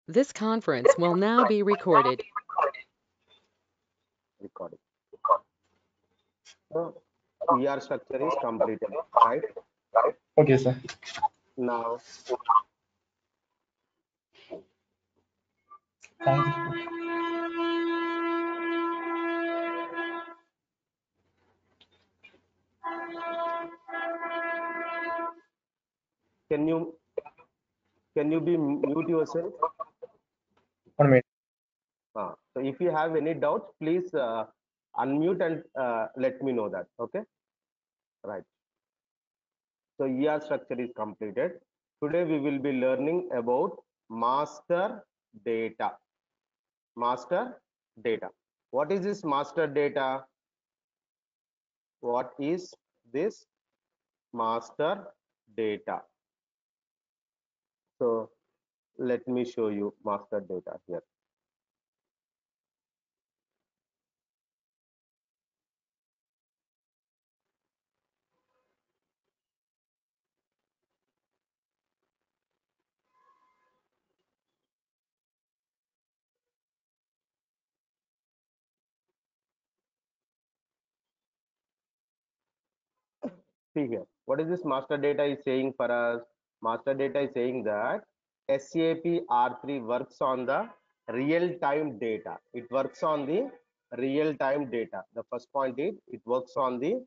This conference will now be recorded. Recording. So ER structure is completed, right? Okay, sir. Now, Thank you. can you be mute yourself? 1 minute. So if you have any doubts, please unmute and let me know that. Okay, right. So ER structure is completed. Today we will be learning about master data. Master data. What is this master data? What is this master data? So let me show you master data here. See here, what is this master data is saying for us? Master data is saying that SAP R3 works on the real-time data. It works on the real-time data. The first point is it works on the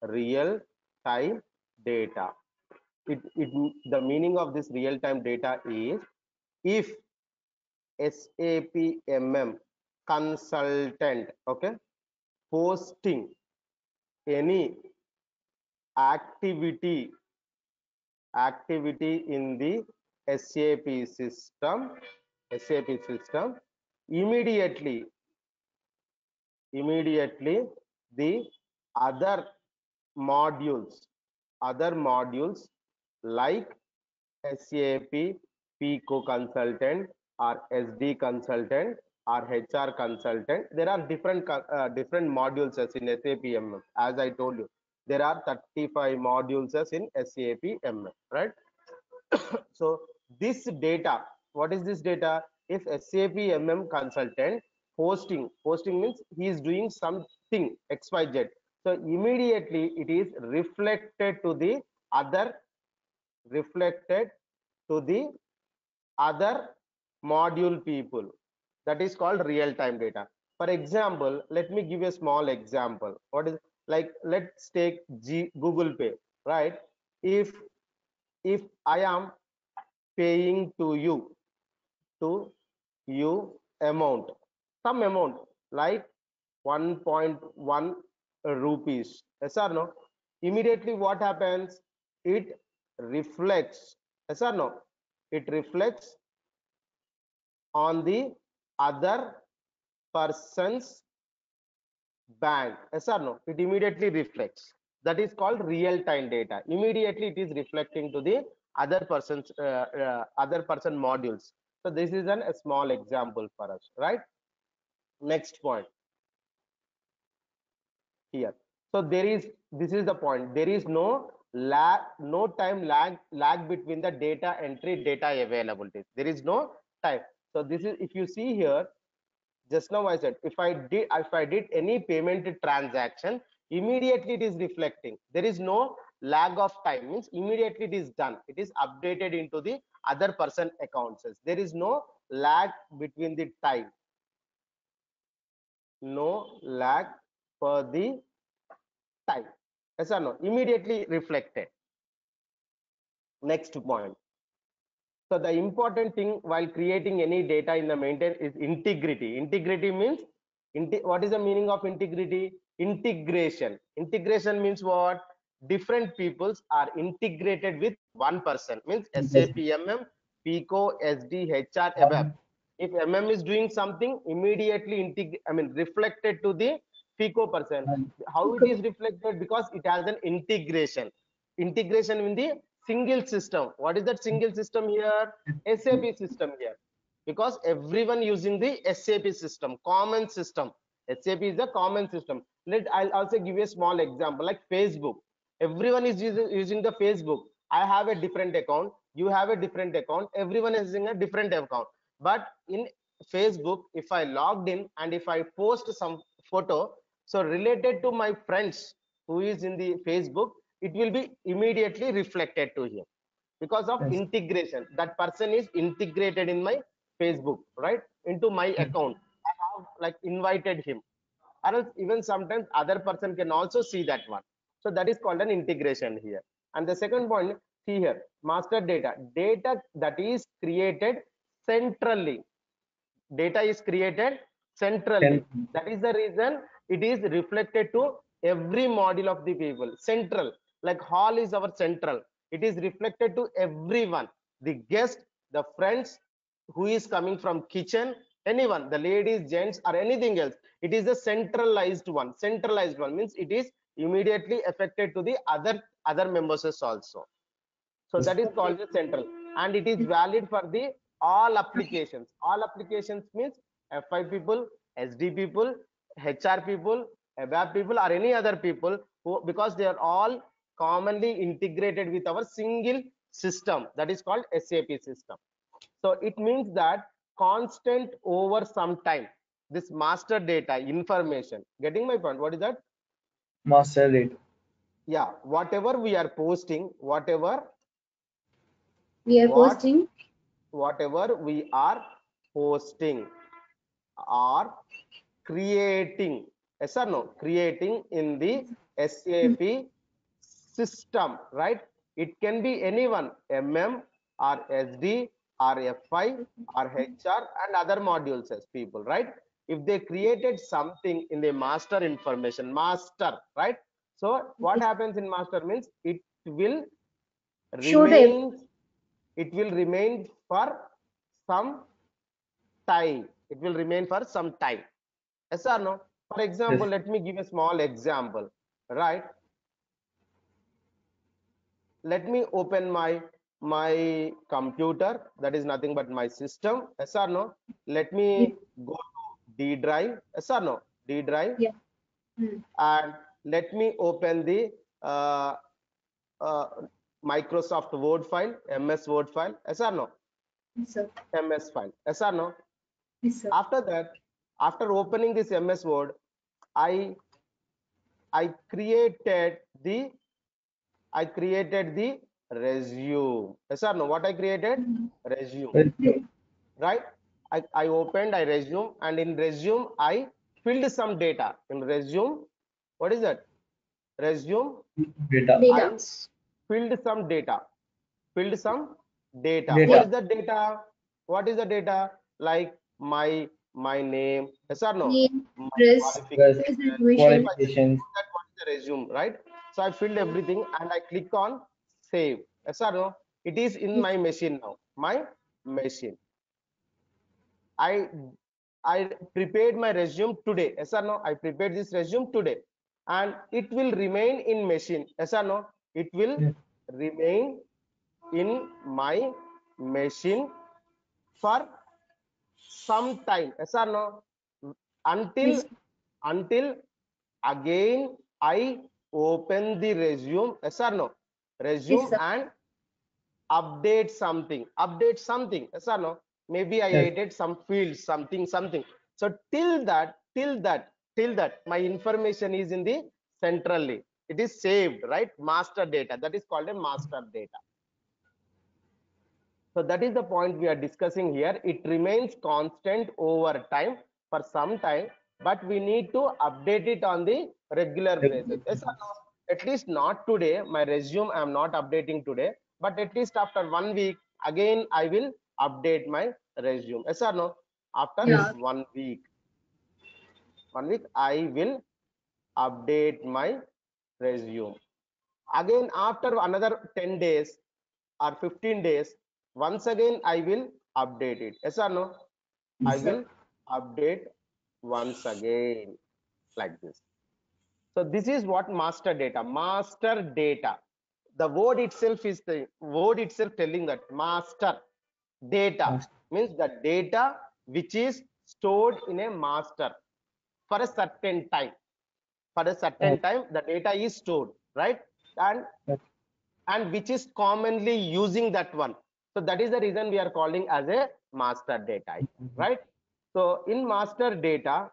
real-time data. The meaning of this real-time data is if SAP consultant, okay, posting any activity in the SAP system, immediately the other modules like SAP PICO consultant or SD consultant or HR consultant. There are different modules as in SAP MM. As I told you, there are 35 modules as in SAP MM, right? So this data, what is this data? If SAP MM consultant posting means he is doing something XYZ. So immediately it is reflected to the other module people. That is called real-time data. For example, let me give a small example. What is, like, let's take Google Pay, right? If I am paying to you amount, some amount like 1.1 rupees, yes or no? Immediately what happens? It reflects, yes or no? It reflects on the other person's bank, yes or no? It immediately reflects. That is called real-time data. Immediately it is reflecting to the other person modules. So this is a small example for us, right? Next point here. So this is the point. There is no time lag between the data entry, data availability. There is no time. So this is, if you see here, just now I said if I did any payment transaction, immediately it is reflecting. There is no lag of time, means immediately it is done. It is updated into the other person accounts. There is no lag between the time. No lag for the time. Yes or no? Immediately reflected. Next point. So the important thing while creating any data in the maintain is integrity. Integrity means, what is the meaning of integrity? Integration. Integration means what? Different peoples are integrated with one person. Means Yes. SAP MM, PICO, SD, HR, ABAP. If MM is doing something, immediately reflected to the PICO person. How it is reflected? Because it has an integration. Integration in the single system. What is that single system here? SAP system here. Because everyone using the SAP system, common system. SAP is a common system. I'll also give you a small example like Facebook. Everyone is using the Facebook. I have a different account, you have a different account, everyone is using a different account. But in Facebook, if I logged in and if I post some photo, so related to my friends who is in the Facebook, it will be immediately reflected to him because of Yes. integration. That person is integrated in my Facebook, right, into my Mm. account. I have like invited him, or else even sometimes other person can also see that one. So that is called an integration here. And the second point, see here, master data that is created centrally. Data is created centrally. Then That is the reason it is reflected to every module of the people. Central, like hall is our central. It is reflected to everyone, the guest, the friends who is coming from kitchen, anyone, the ladies, gents, or anything else. It is a centralized one. Centralized one means it is immediately affected to the other members also. So yes. that is called the central, and it is valid for the all applications. All applications means FI people, SD people, HR people, ABAP people, or any other people who, because they are all commonly integrated with our single system, that is called SAP system. So it means that constant over some time, this master data information, getting my point? What is that? Master data. Yeah, whatever we are posting, We are what posting. whatever we are posting or creating, yes or no, creating in the SAP system, right? It can be anyone, or SD or FI or HR and other modules as people, right? If they created something in the master information, master, right? So what happens in master means it will Show them. remain, it will remain for some time. It will remain for some time. Yes or no? For example, Yes. let me give a small example, right? Let me open my computer, that is nothing but my system. Yes or no? Let me Yes. go to D drive. Yes or no? D drive. Yeah. Hmm. And let me open the uh, uh, Microsoft Word file, MS Word file. Yes or no? Yes, sir. MS file. Yes or no? Yes, sir. After that, after opening this MS Word, i i created the I created the resume. Yes or no? What I created? Hmm. Resume, Well, Yes. right? I opened, I resume, and in resume I filled some data. In resume, what is that? Resume, data. I Data. filled some data. Filled some data. What Data. is Data. the data? What is the data? Like my name. Yes or no? Name, My dress, Plus face qualification. If information. I just qualifications. put that, what is the resume, right? So I filled everything and I click on save. Yes or no? It is in Yes. my machine now. My machine. I I prepared my resume today. Yes or no? I prepared this resume today, and it will remain in machine. Yes or no? It will Yes. remain in my machine for some time. Yes or no? Until Yes. until again I open the resume. Yes or no? Yes, Resume sir. and update something. Yes or no? Maybe I Yes. added some fields, something. So till that my information is in the centrally, it is saved, right? Master data, that is called a master data. So that is the point we are discussing here. It remains constant over time for some time, but we need to update it on the regular basis. Yes or no? At least not today. My resume I am not updating today, but at least after 1 week, again I will update my resume. Yes or no? After Yes. Yeah. 1 week, 1 week I will update my resume. Again, after another 10 days or 15 days, once again I will update it. Yes or no? I Yes, sir. will update once again, like this. So this is what master data. Master data. The word itself is the word itself telling that master data Master. means the data which is stored in a master for a certain time. For a Oh, certain time, the data is stored, right? And yes. and which is commonly using that one. So that is the reason we are calling as a master data, right? So in master data,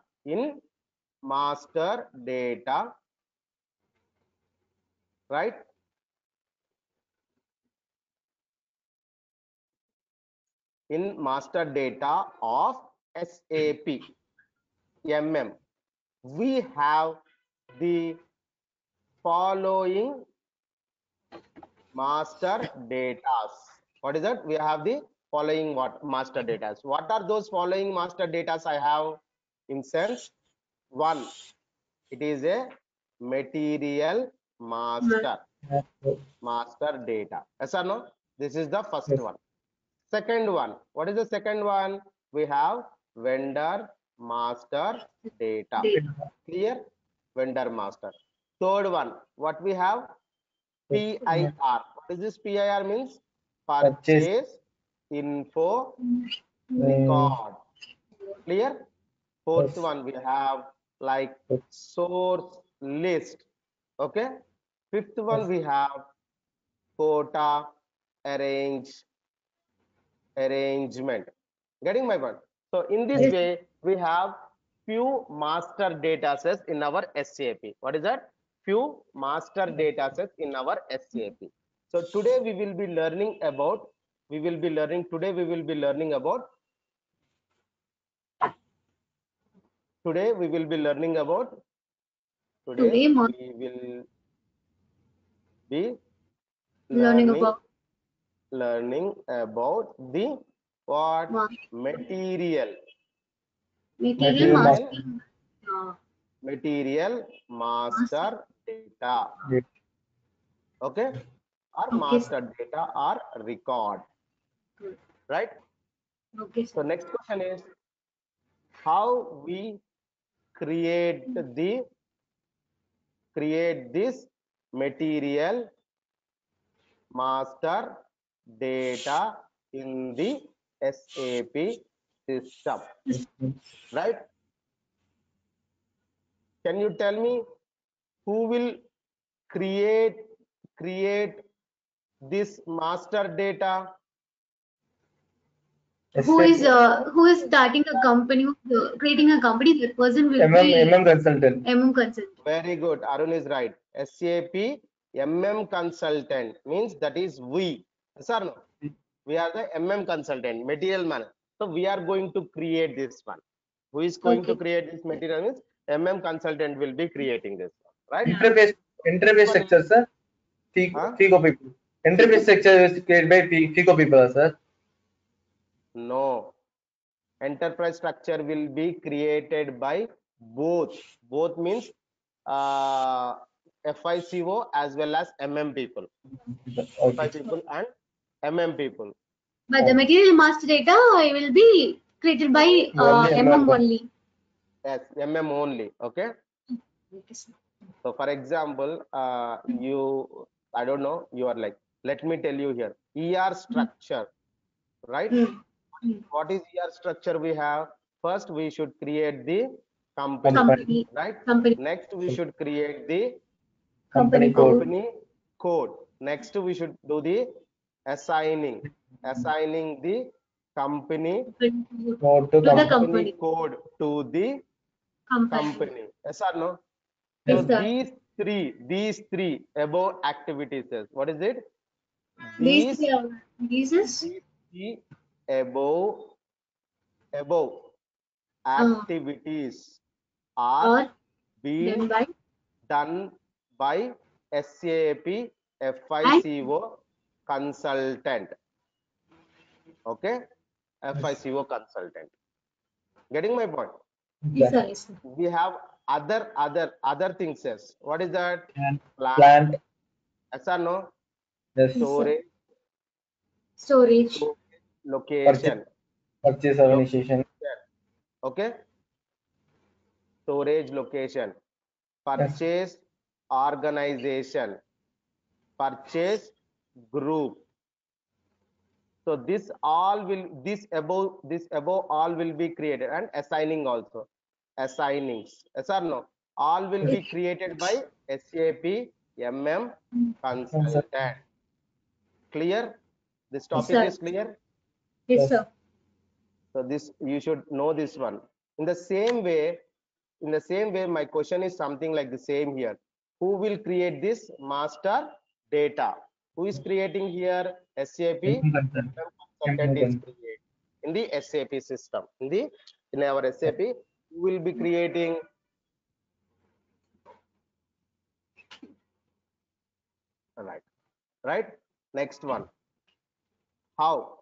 right? In master data of SAP MM, we have the following master datas. What is that? We have the following what master datas. What are those following master datas I have? In sense, one, it is a material master data. Yes or no? This is the first Yes. one. Second one, what is the second one? We have vendor master data. Clear? Vendor master. Third one, what we have? PIR. What is this PIR means? Purchase. Purchase info record. Clear? Fourth Yes. one we have like source list. Okay. Fifth one Yes. we have quota arrangement. Getting my point? So in this Yes. way, we have few master data sets in our SAP. What is that? Few master data sets in our SAP. So today we will be learning about, today we will be learning about today we will be learning about today Today, we will be learning learning about the what? ma- Material material Material master. mastering. material Master. master data. Yes. Okay, or Okay, sir. master data or record, Good. right? Okay, So sir. next question is how we create this material master data in the SAP system, right? Can you tell me who will create this master data? Who is starting a company, creating a company? That person will be Consultant. consultant. Very good. Arun is right. SAP consultant means that is we. Yes or no? We are the consultant, material man. So we are going to create this one. Who is going to Okay. create this material means consultant will be creating this one, right? Interface One is, structure, sir. huh? FICO people. Interface structure is created by FICO people, sir. No. Enterprise structure will be created by both. Both means FICO as well as people. FI Okay. people and people. But the material master data will be created by Only MM only. Yes, only. Okay. Okay, sir. So for example, I don't know, you are like, let me tell you here, ER structure, right? What is ER structure we have? First, we should create the company, right? Company. Next, we should create the Company code. company code. Next, we should do the assigning the company Code to To the company company. code to the company. Yes or no? So Yes, sir. these three above activities is what is it? These These three are diseases these three above activities are are being done by done by SAP and FICO consultant. Okay, Yes. FICO consultant. Getting my point? yes, sir. Yes, sir. We have other things. Yes. What is that? And Plant. plant. Yes or no? Yes. Yes, sir. Storage, Storage. Purchase. location, Purchase location. organization. Okay, storage location, Yes. purchase organization, purchase group. So this above all will be created, and assigning also, assignings. Yes or no? All will Yes. be created by SAP MM Yes, sir. consultant. Clear? This Yes, topic sir. is clear? Yes, sir. So this, you should know this one. In the same way, my question is something like the same here. Who will create this master data? Who is creating here? SAP consultant is creating in the SAP system. In our SAP, who will be creating? Right. Next one. How?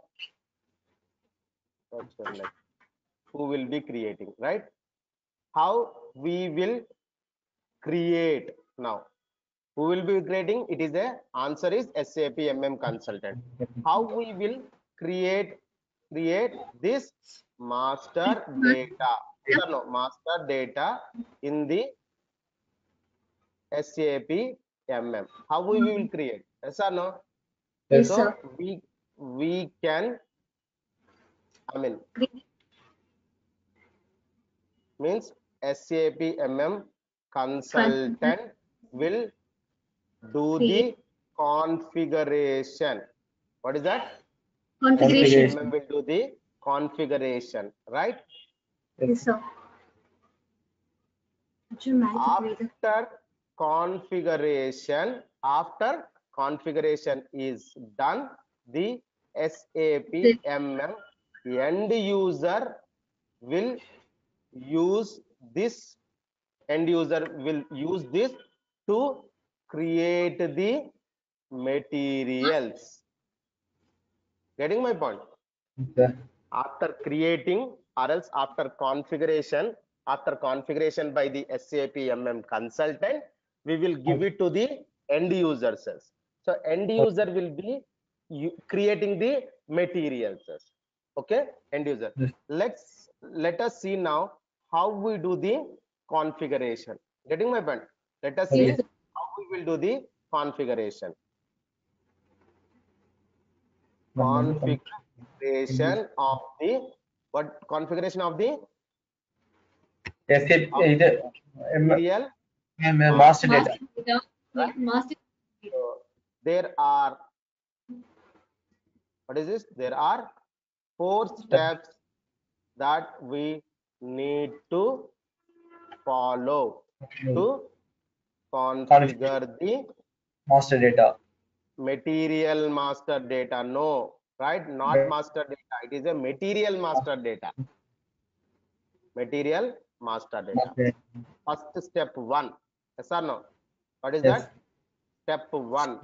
That's one, like, who will be creating? Right. How we will create now? Who will be creating? It is a answer is SAP consultant. How we will create this master data? No, master data in the SAP How we will create? Yes or no? Yes, So sir. we can, I mean, means SAP consultant will do the Create configuration. What is that? configuration. MM will do the configuration, right? Yes, sir. After configuration is done, the SAP end user will use this to create the materials. Getting my point? After creating, or else after configuration by the SAP consultant, we will give it to the end users. So end user will be creating the materials. Okay, end user. Let us see now how we do the configuration. Getting my point? Let us see how we will do the configuration. Configuration of the, what configuration of the material master data. right? Master. So there are, what is this? There are 4 steps that we need to follow to configure the Master data. material master data. No, right? Not master data. It is a material master data. Material master data. First step 1. Yes or no? What is that? Step 1.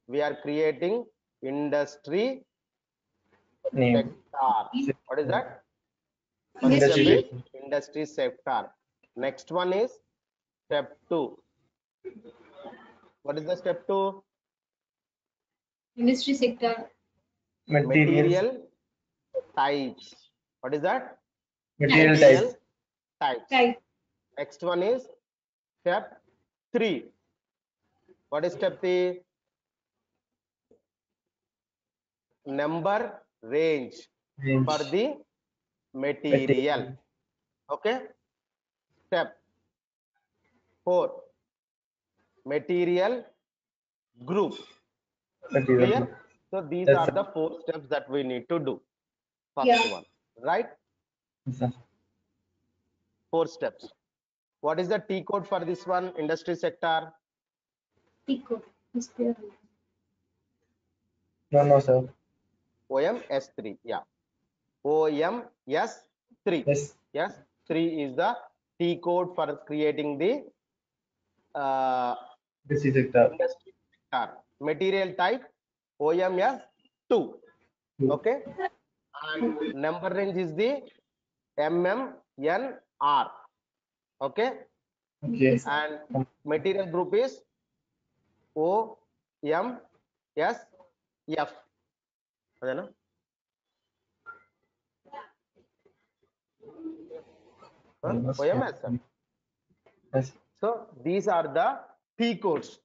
We are creating industry Name. sector. What is that? First step Industry. is industry sector. Next one is step 2. What is the step 2? Industry sector. Material types. What is that? Material Material types. types. Type. Next one is step 3. What is step 3? Number range for the material. Okay. Step 4. Material group. Clear? So these are the 4 steps that we need to do. First one, right? 4 steps. What is the T code for this one? Industry sector. T code. No, sir. OMS3. Yeah. OMS3. Yes. 3 is the T code for creating the Industry sector. industry sector. Material type OMS2. Okay. And number range is the MMNR. Okay. And material group is OMSF. OMSF. So these are the T codes.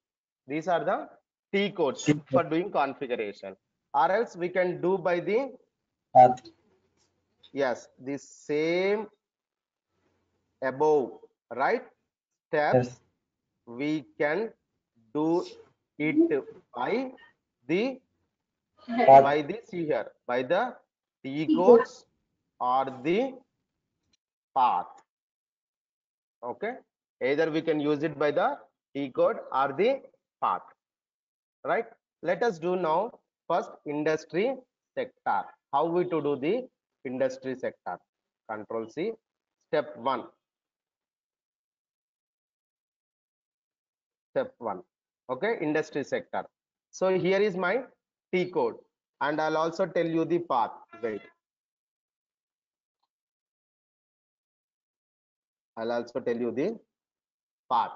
These are the T codes for doing configuration. Or else we can do by the, yes, the same above, right? Steps. We can do it by the by the, see here, by the T codes or the path. Okay, either we can use it by the T code or the path, right? Let us do now first industry sector. How we to do the industry sector? Control C. Step 1. Step 1. Okay, industry sector. So here is my T code, and I'll also tell you the path. Wait, I'll also tell you the path.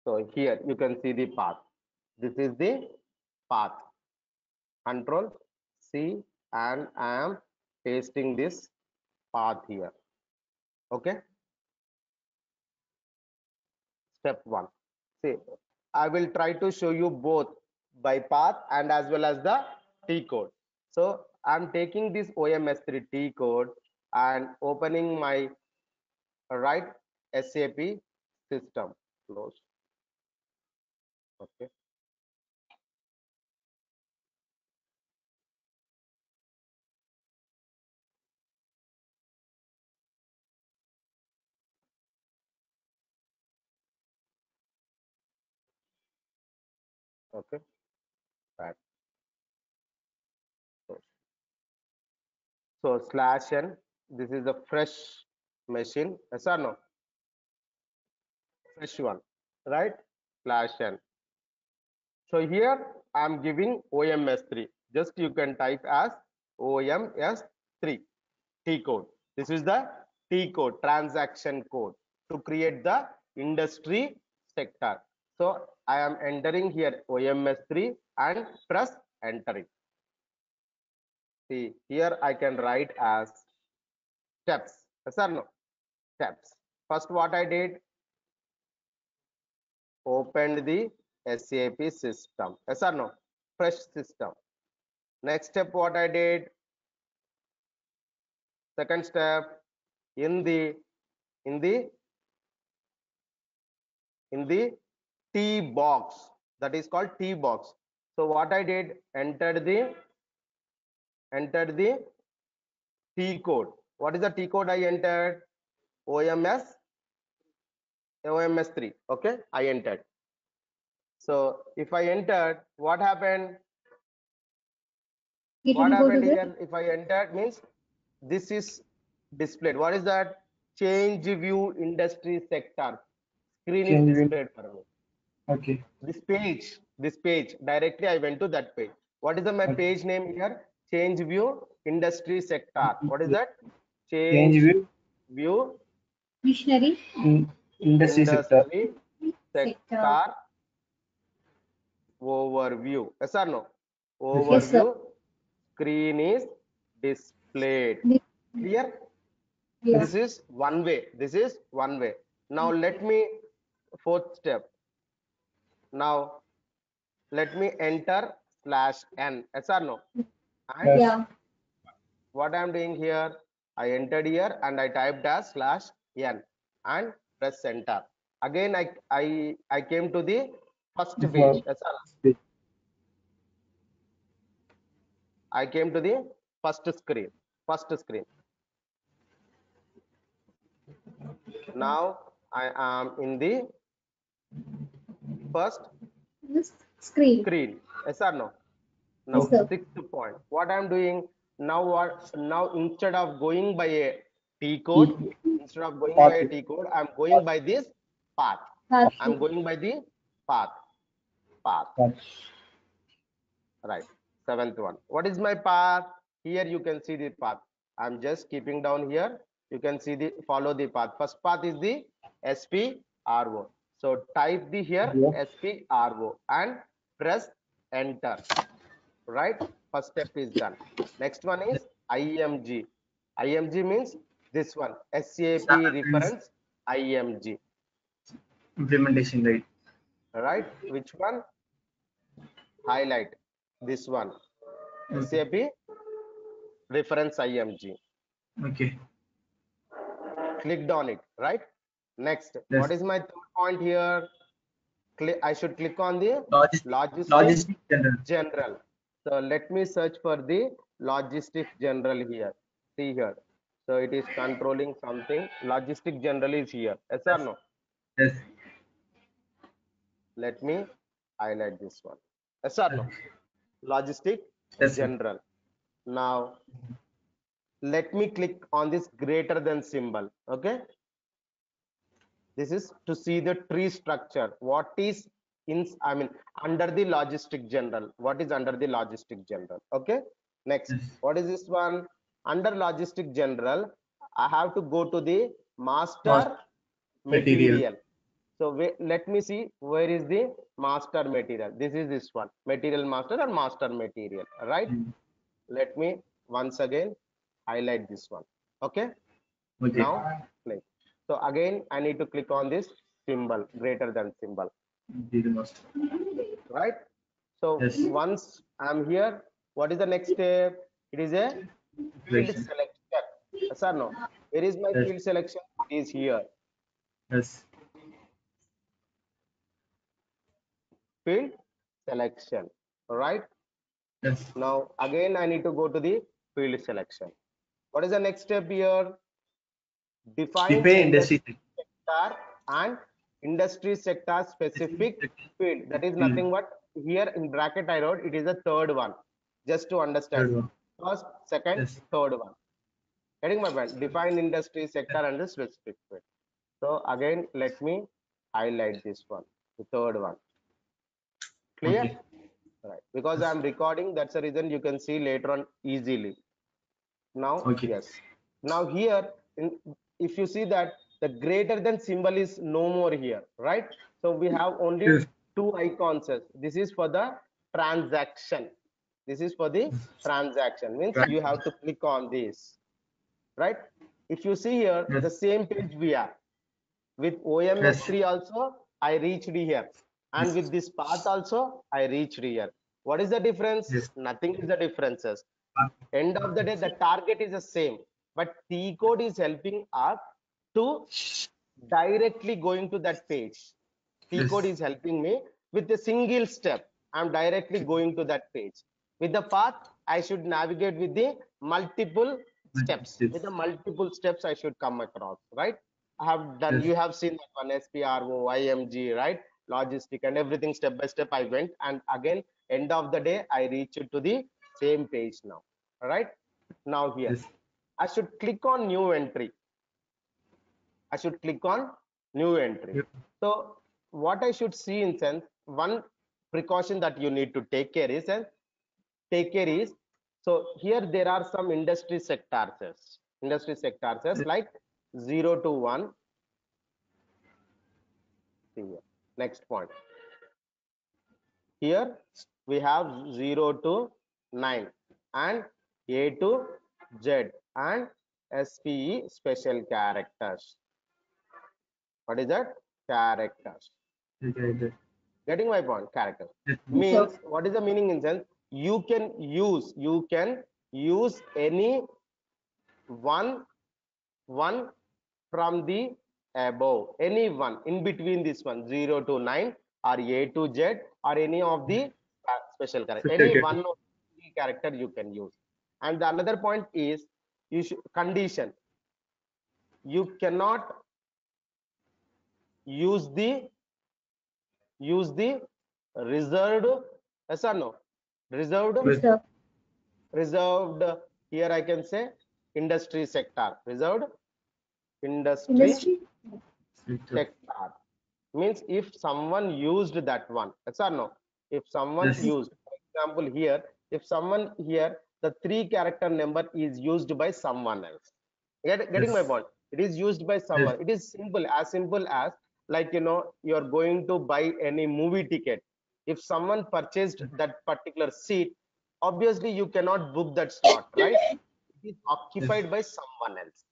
So here you can see the path. This is the path. Control C, and I am pasting this path here. Okay. Step 1. See, I will try to show you both by path and as well as the T code. So I'm taking this OMS3 T code and opening my right SAP system. Close. Okay. Okay. Right. So slash n. This is a fresh machine. Yes or no? Fresh one. Right? Slash n. So here I'm giving OMS3. Just you can type as OMS3 T code. This is the T code, transaction code to create the industry sector. So I am entering here OMS3 and press entering. See, here I can write as steps. Yes or no? Steps. First, what I did, opened the SAP system. Yes or no? Fresh system. Next step, what I did, second step, in the in the in the T box, that is called T box. So what I did, entered the T code. What is the T code I entered? OMS3. Okay, I entered. So if I entered, what happened? What happened here? If I entered, means this is displayed. What is that? Change view industry sector. Screen is displayed for me. Okay. This page, directly I went to that page. What is the my page name here? Change view industry sector. What is that? Change view Missionary industry sector. sector overview. Yes or no? Yes, sir. Overview screen is displayed. Clear? Yes. This is one way. This is one way. Now let me, fourth step. Now let me enter slash n. Yes or no? And Yeah. what I am doing here, I entered here and I typed as slash n and press enter. Again, I came to the first page. Yes or no? I came to the first screen. Now I am in the first screen. Yes or no? Now Yes, sir. sixth point. What I am doing now? Now instead of going by a T code, I'm going by this path. I'm going by the path. Right. Seventh one. What is my path? Here you can see the path. I'm just keeping down here. You can see the follow the path. First path is the SPRO. So type the here SPRO and press enter. Right. First step is done. Next one is IMG. IMG means this one. SAP reference IMG. Implementation, right? Right. Which one? Highlight this one. SAP reference IMG. Okay. Clicked on it, right? Next, Yes. what is my third point here? I should click on the Logistic. logistic Logistic general. general. So let me search for the logistic general here. See here. So it is controlling something. Logistic general is here. Yes or Yes. no? Yes. Let me highlight this one. Yes or no? Logistic Yes, sir. general. Now let me click on this greater than symbol. Okay. This is to see the tree structure. What is in, I mean, under the logistic general? What is under the logistic general? Okay. Next, Yes. what is this one? Under logistic general, I have to go to the Master master material. material. So let me see where is the master material. This is this one, material master or master material, right? Mm. Let me once again highlight this one. Okay. Okay. Now click. So again, I need to click on this symbol, greater than symbol, Material master. right? So Yes. once I'm here, what is the next step? It is a field Selection. selection. Yes or no? Where is my Yes. field selection? It is here. Yes. Field selection. All right. Yes. Now again, I need to go to the field selection. What is the next step here? Define Define industry industry. sector and industry sector specific field. That is Field. nothing but here in bracket I wrote, it is the third one, just to understand. Third one. First, second, Yes. third one. Getting my point? Define industry sector and the specific field. So again, let me highlight this one, the third one. Clear? Okay. Right. Because Yes. I'm recording, that's the reason you can see later on easily. Now, Okay. yes. Now here, if you see that the greater than symbol is no more here, right? So we have only Yes. two icons. This is for the transaction. This is for the transaction. Means Right. you have to click on this, right? If you see here, Yes. the same page we are. With Yes. OMS3 also, I reached here. And Yes. with this path also, I reached here. What is the difference? Yes. Nothing is the differences. End of the day, the target is the same, but T code is helping us to directly going to that page. T Yes. code is helping me with a single step. I'm directly going to that page. With the path, I should navigate with the multiple steps. Yes. With the multiple steps, I should come across, right? I have done, Yes. you have seen that one, SPRO, IMG, right? Logistic and everything step by step I went. And again, end of the day, I reached to the same page now. All right. Now here, Yes. I should click on new entry. I should click on new entry. Yep. So what I should see in sense, one precaution that you need to take care is, so here there are some industry sectors, like 0 to 1. See here. Next point. Here we have 0 to 9 and A to Z and SPE special characters. What is that? Characters. Okay. Getting my point? Characters Yes. means, So, what is the meaning in sense? You can use any one from the above, any one in between this one, 0 to 9 or A to Z or any of the special character, any Okay. one of the character you can use. And the another point is, you should condition, you cannot use the reserved, yes or no, reserved Yes. sir. reserved here I can say industry sector, reserved industry Industry. sector means if someone used that one, yes or no, if someone Yes. used, for example here, if someone here, the 3 character number is used by someone else. Getting my Yes. point? It is used by Yes. someone. It is simple as, like, you're going to buy any movie ticket. If someone purchased that particular seat, obviously you cannot book that slot, right? It is Yes. occupied by someone else.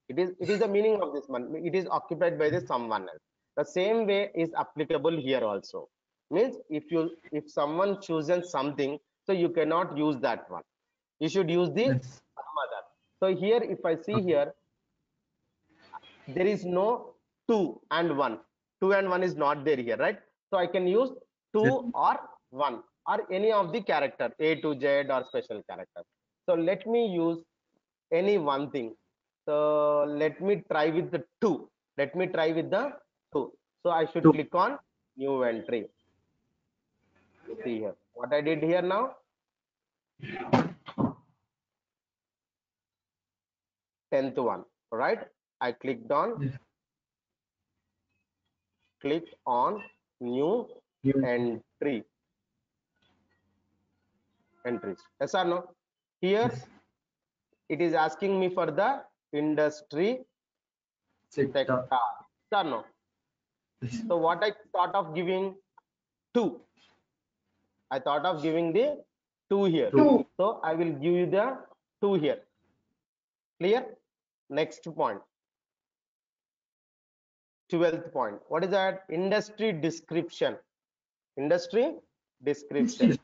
It is the meaning of this one. It is occupied by the someone else. The same way is applicable here also. Means if someone chooses something, so you cannot use that one. You should use the Yes. So here, if I see here, there is no 2 and 1. 2 and 1 is not there here, right? So I can use 2 or 1 or any of the character, A to Z or special character. So let me use any one thing. So let me try with the 2. Let me try with the 2. So I should click on new entry. See here what I did here now. 10th one, right? I clicked on new entry. Entries. Yes or no? Here it is asking me for the industry sector. Yes or no? So what I thought of giving 2. I thought of giving the 2 here. 2. So I will give you the 2 here. Clear? Next point. 12th point. What is that? Industry description. Industry description.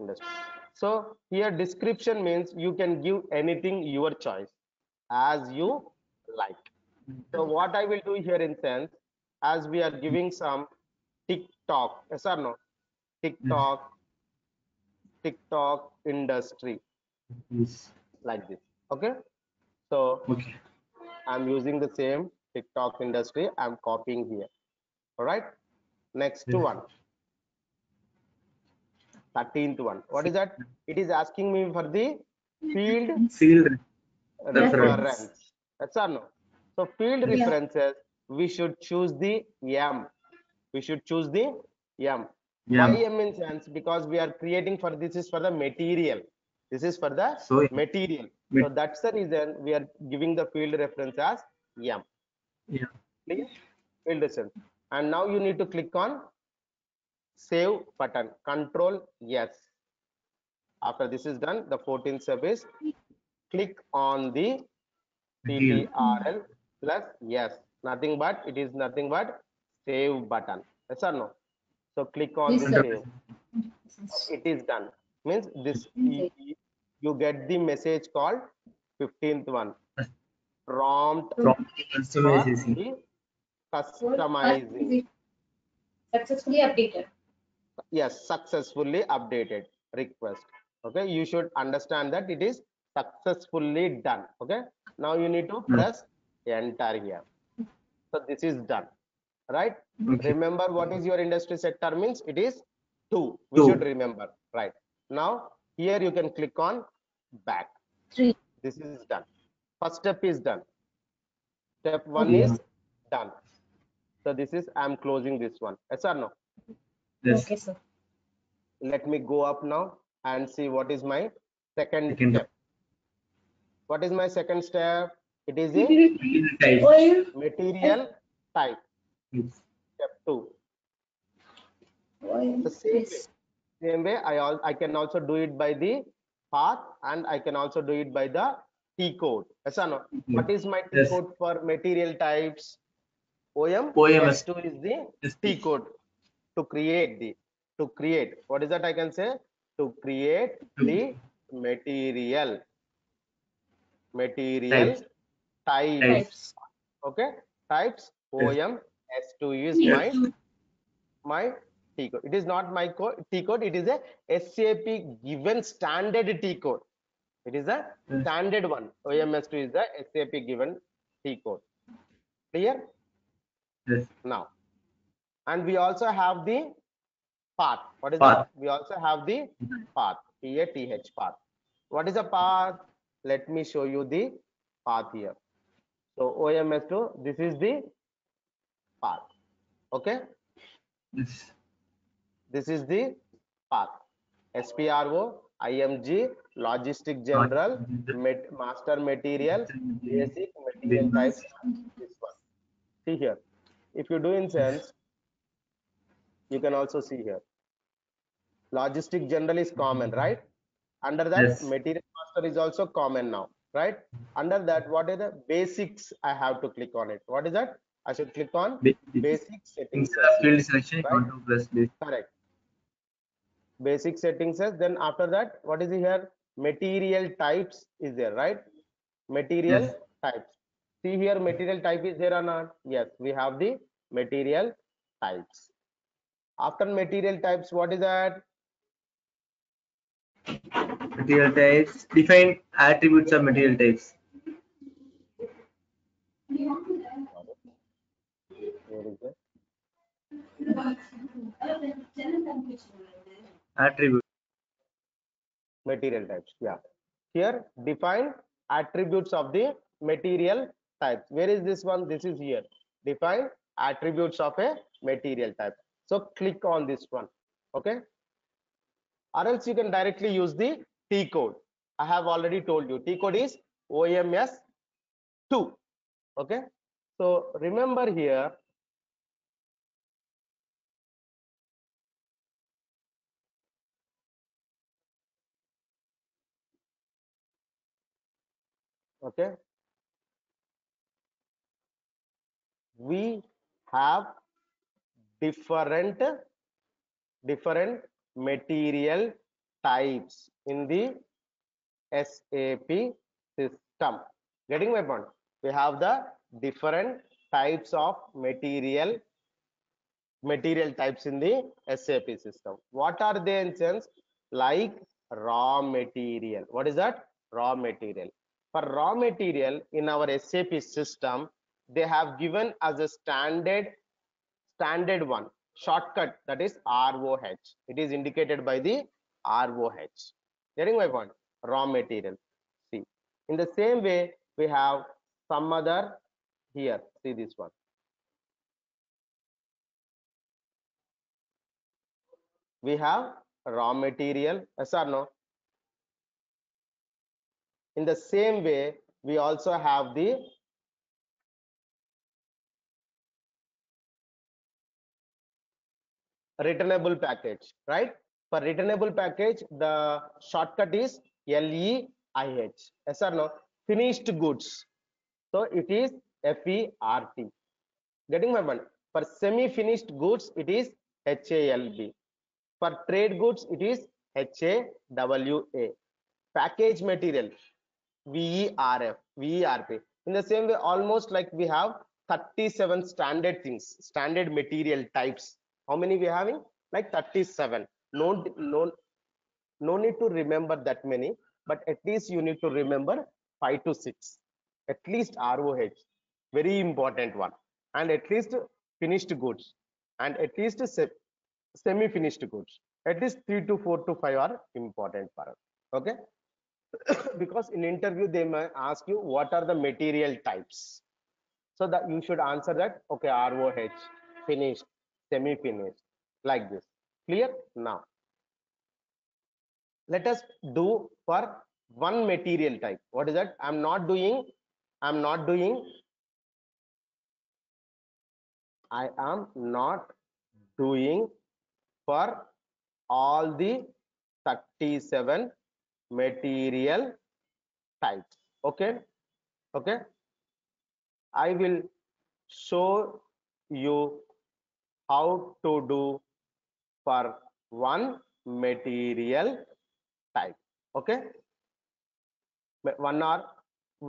Industry. So here description means you can give anything your choice as you like. So what I will do here in sense, as we are giving some TikTok, yes or no? TikTok industry, like this. Okay. So I'm using the same TikTok industry. I'm copying here. All right. Next one. 13th one. What is that? It is asking me for the field reference. Yes or no? So field references, we should choose the M. We should choose the M. Why M in sense? Because we are creating for this is for the material. This is for the material. So that's the reason we are giving the field reference as M. Clear? Field reference. And now you need to click on save button. Control yes. After this is done, the 14th step is click on the CTRL plus yes. Nothing but it is nothing but save button. Yes or no? So click on the save. It is done. Means this you get the message called 15th one. Prompt for the customizing. Successfully updated. Yes, successfully updated request. Okay, you should understand that it is successfully done. Okay, now you need to press enter here. So this is done, right? Remember what is your industry sector means? It is 2. We should remember, right? Now here you can click on back. 3. This is done. First step is done. Step 1 is done. So this is I'm closing this one. Yes or no? Okay, sir. Let me go up now and see what is my second step. What is my second step? It is a material type. Step 2. The same way I can also do it by the path and I can also do it by the T code. Yes or no? What is my T code for material types? OM S2 is the T code to create what is that I can say? To create the material types. Okay, types. OM S2 is my T code. It is not my T code. It is a SAP given standard T code. It is a standard one. OMS2 is the SAP given T code. Clear? Yes. Now, and we also have the path. What is that? We also have the path. PATH path. What is a path? Let me show you the path here. So OMS2, this is the path. Okay. This is the path. SPRO, IMG, Logistic General, Master Material, Basic Material Types. This one. See here. If you do in sense, you can also see here. Logistic General is common, right? Under that, Material Master is also common now, right? Under that, what are the basics? I have to click on it. What is that? I should click on basic settings. Field selection, right? Correct. basic settings is, then after that what is here, material types is there, right? Material Yes. types. See here, material type is there or not? Yes, we have the material types. After material types, what is that? Material types. Define attributes of material types. Where is it? Attribute. Material types, yeah. Here define attributes of the material types. Where is this one? This is here. Define attributes of a material type. So click on this one, okay? Or else you can directly use the T code. I have already told you T code is OMS 2, okay? So remember here, okay, we have different material types in the SAP system. Getting my point? We have the different types of material types in the SAP system. What are they in sense? Like raw material. What is that? Raw material. For raw material in our SAP system, they have given as a standard one shortcut, that is ROH. It is indicated by the ROH. Getting my point? Raw material. See, in the same way, we have some other here. See this one. We have raw material. Yes or no? In the same way, we also have the returnable package, right? For returnable package, the shortcut is LEIH. Yes or no? Finished goods. So it is FERT. Getting my point? For semi-finished goods, it is HALB. For trade goods, it is HAWA. Package material, VERP. In the same way, almost like we have 37 standard things, standard material types. How many we having? Like 37. No need to remember that many, but at least you need to remember 5 to 6. At least ROH, very important one. And at least finished goods. And at least semi-finished goods. At least 3 to 4 to 5 are important for us. Okay? Because in interview they may ask you what are the material types, so that you should answer that, okay, ROH, finished, semi finished, like this. Clear? Now let us do for one material type. What is that? I'm not doing I am not doing for all the 37 material types. Okay, okay, I will show you how to do for one material type. Okay, 1 hour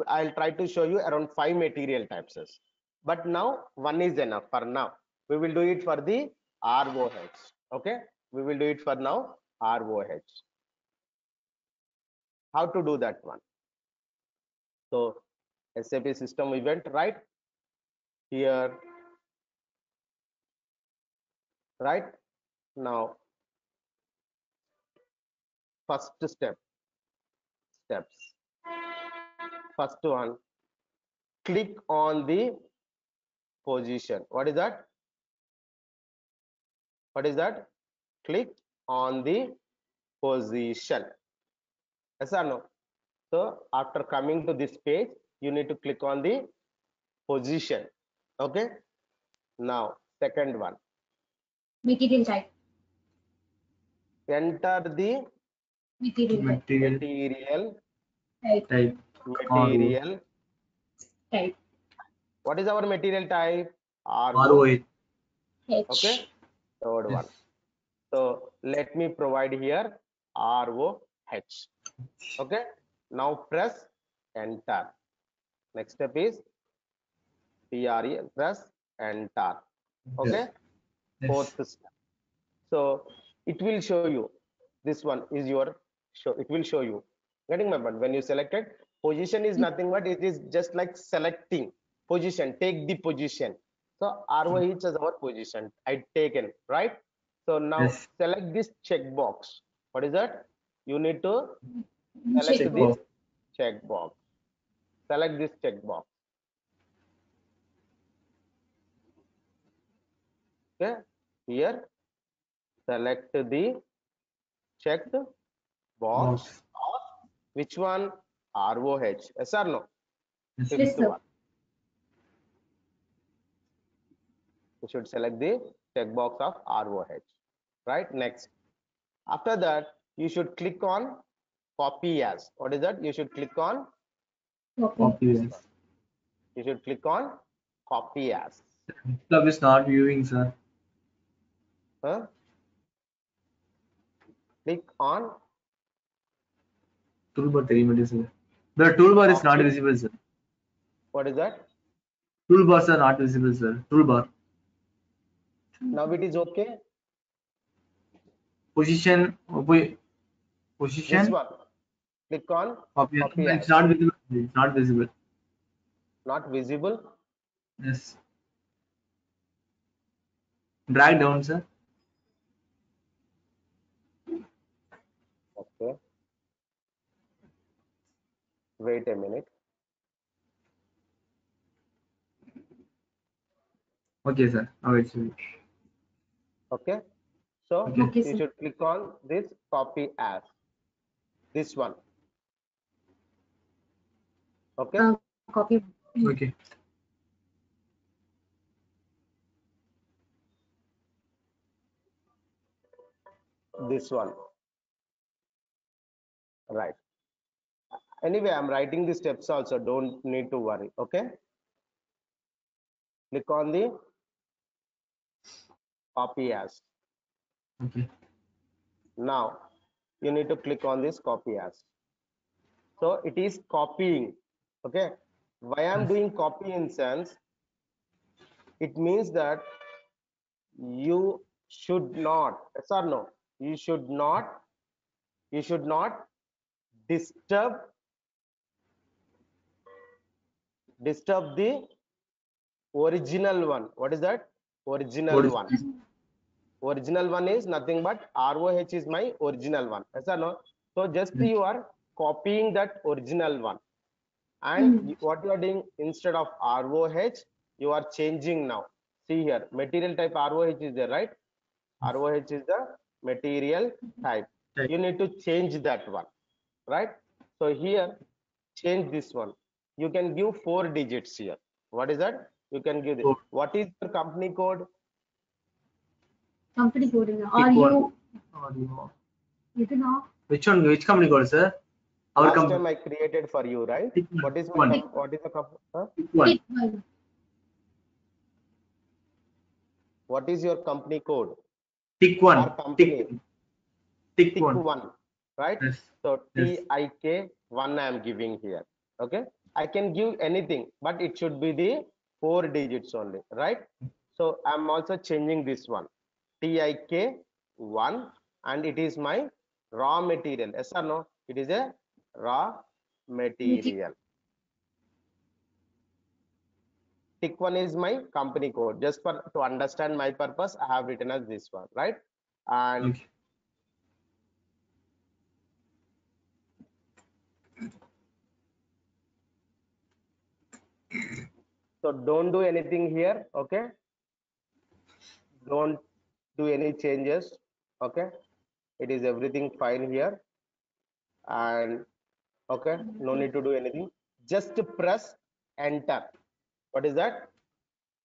I'll try to show you around 5 material types, but now one is enough for now. We will do it for the ROH. Okay, we will do it for now ROH. How to do that one? So SAP system event, right here, right now. First steps. First one, click on the position. What is that? What is that? Click on the position. Yes or no? So after coming to this page, you need to click on the position. Okay. Now second one, Material type. enter the Material type. Material material type. RO. material. Type. What is our material type? RO. ROH. Okay. H. Third Yes. one. So let me provide here ROH. Okay, now press enter. Next step is PRE, press enter. Okay, Yes. fourth step. So it will show you this one is your show. It will show you. Getting my point? When you selected, position is nothing but it is just like selecting position. Take the position. So ROH is our position. I taken, right? So now Yes. select this checkbox. What is that? You need to select Check this box. Checkbox. checkbox. Select this checkbox. Okay. Here, select the checked box. Box. Which one? ROH. Yes or no? Yes. Fifth Yes, sir. one. You should select the checkbox of ROH. Right? Next. After that, you should click on copy as. What is that? You should click on Copy. Copy. this Yes. one. You should click on copy as. Club is not viewing, sir. Huh? Click on Toolbar element, sir. The toolbar is not copy. visible, sir. What is that? Toolbars are not visible, sir. Toolbar. Now it is okay. Position. This Position. one. Click on Copy. copy It's as. not visible. It's not visible. Not visible. Yes. Drag down, sir. Okay. Wait a minute. Okay, sir. Now it's Okay. So okay. Okay, you sir. should click on this copy as. This one. Okay. Copy. Okay. This one. Right. Anyway, I'm writing the steps also. Don't need to worry. Okay. Click on the copy as. Okay. Now you need to click on this copy as. So it is copying. Okay. Why I'm Yes. doing copy in sense, it means that you should not, yes or no, you should not, you should not disturb the original one. What is that? Original one. Original one is nothing but ROH is my original one. Yes or no? So just Yes. you are copying that original one. And what you are doing, instead of ROH, you are changing now. See here, material type ROH is there, right? ROH is the material type. Okay. You need to change that one, right? So here, change this one. You can give 4 digits here. What is that? You can give it. So, What is your company code? Company coding. Are pick one. you? Audio. You know. Which one? Which company code, sir? Our Last company. time I created for you, right? Pick one. What is Pick my one. what is the company? Huh? Pick one. Pick one. What is your company code? Tick Our one. company. Tick Tick one. one, right? Yes. So Yes. TIK one I am giving here. Okay, I can give anything, but it should be the 4 digits only, right? So I'm also changing this one, TIK one, and it is my raw material. Yes or no? It is a raw material. Tick one is my company code. Just for to understand my purpose, I have written as this one, right? And Okay. so don't do anything here, okay? Don't do any changes, okay? It is everything fine here, and okay, no need to do anything. Just press enter. What is that?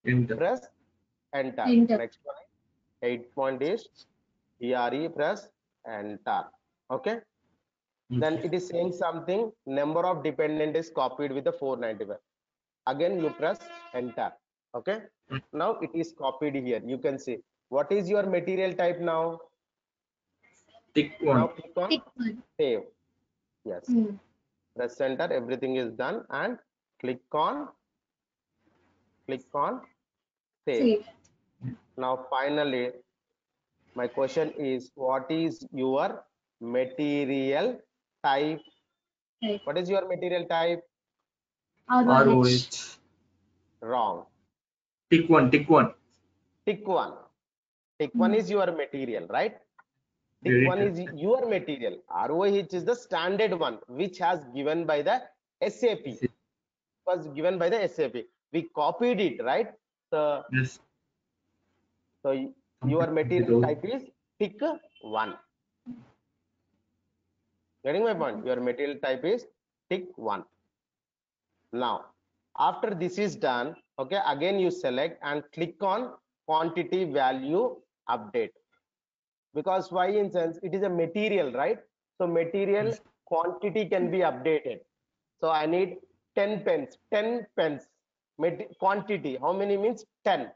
Enter. Press enter. Enter. Next one, 8 point is ERE, press enter. Okay. Then Okay. it is saying something, number of dependent is copied with the 495. Again you press enter. Okay, now it is copied here. You can see what is your material type now. Tick Now one. click on Tick one. save. Yes. Hmm. Press enter, everything is done, and click on save. Save. Now finally, my question is, what is your material type? Right. What is your material type? ROH. ROH. Wrong. Tick one. Tick one. Tick one. Tick one is your material, right? Tick one is your material. ROH is the standard one, which has given by the SAP. Was given by the SAP. We copied it, right? So, Yes. Your material type is tick one. Getting my point? Your material type is tick one. Now, after this is done, okay, again you select and click on quantity value update. Because why? In sense, it is a material, right? So material quantity can be updated. So I need 10 pens. Quantity, how many means 10.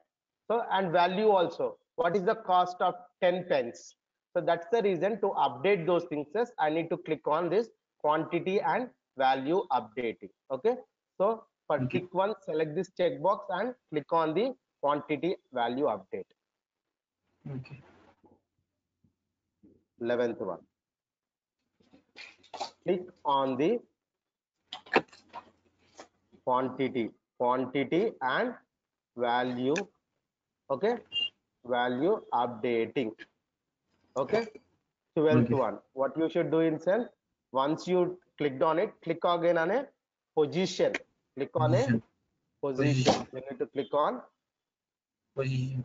So, and value also, what is the cost of 10 pens? So that's the reason to update those things. I need to click on this quantity and value updating. Okay, so for tick one, select this checkbox and click on the quantity value update. Okay. 11th one, click on the quantity and value. Okay, value updating. Okay, 12th one, what you should do in cell, once you clicked on it, click again on a position. Click on a position. You need to click on Position.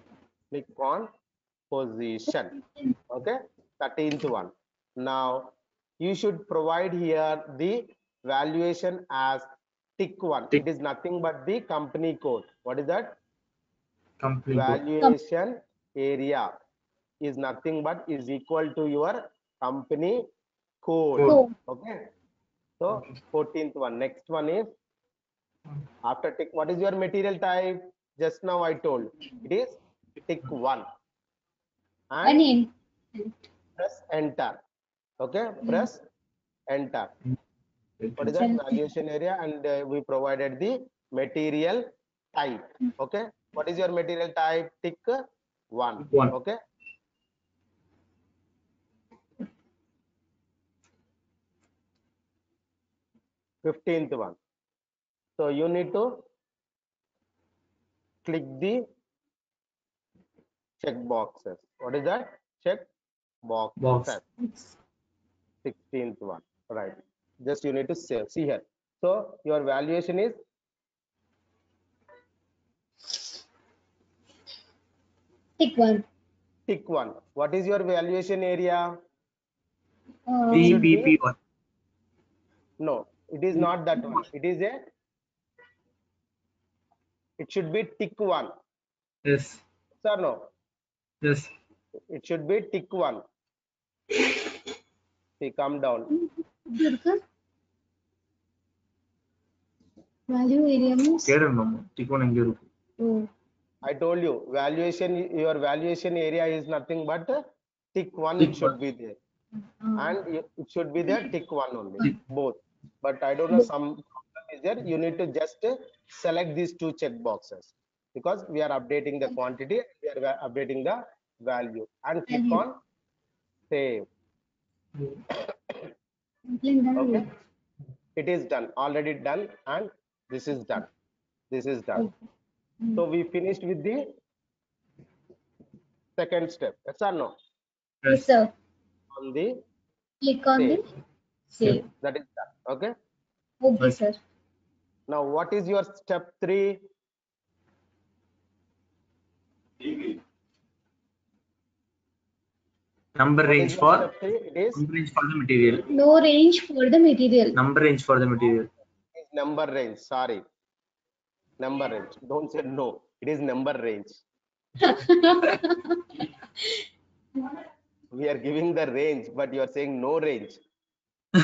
position. Okay, 13th one. Now you should provide here the valuation as tick one. It is nothing but the company code. What is that? Company code. Valuation area is nothing but is equal to your company code. Code. Okay, so 14th one. Next one is after tick. What is your material type? Just now I told it is tick one, and An press enter. Okay, press enter. What is that? in. Valuation area, and we provided the material type. Okay, what is your material type? Tick one. One. Okay, 15th one. So you need to click the check boxes. What is that? Check boxes. Box. 16th one. Right. Just you need to save. See here. So your valuation is Tick one. tick one. What is your valuation area? PPP1. No, it is not that one. It is a. It should be tick one. Yes. Sir, no. Yes. It should be tick one. See, come down. Durga. Value area means. Tick one and Oh. I told you, your valuation area is nothing but tick one. It should be there, and it should be there tick one only, both. But I don't know, some problem is there. You need to just select these two check boxes because we are updating the quantity, we are updating the value, and click on save. Okay, it is done, already done, and this is done. This is done. So we finished with the second step. Yes or no? Yes, sir. On the Click on save. the save. That is done. Okay. Okay, sir. Now, what is your step 3? Number What range is your for step 3? It is number range for the material. No range for the material. Number range for the material. number range. Sorry, number range. Don't say no. It is number range. We are giving the range, but you are saying no range.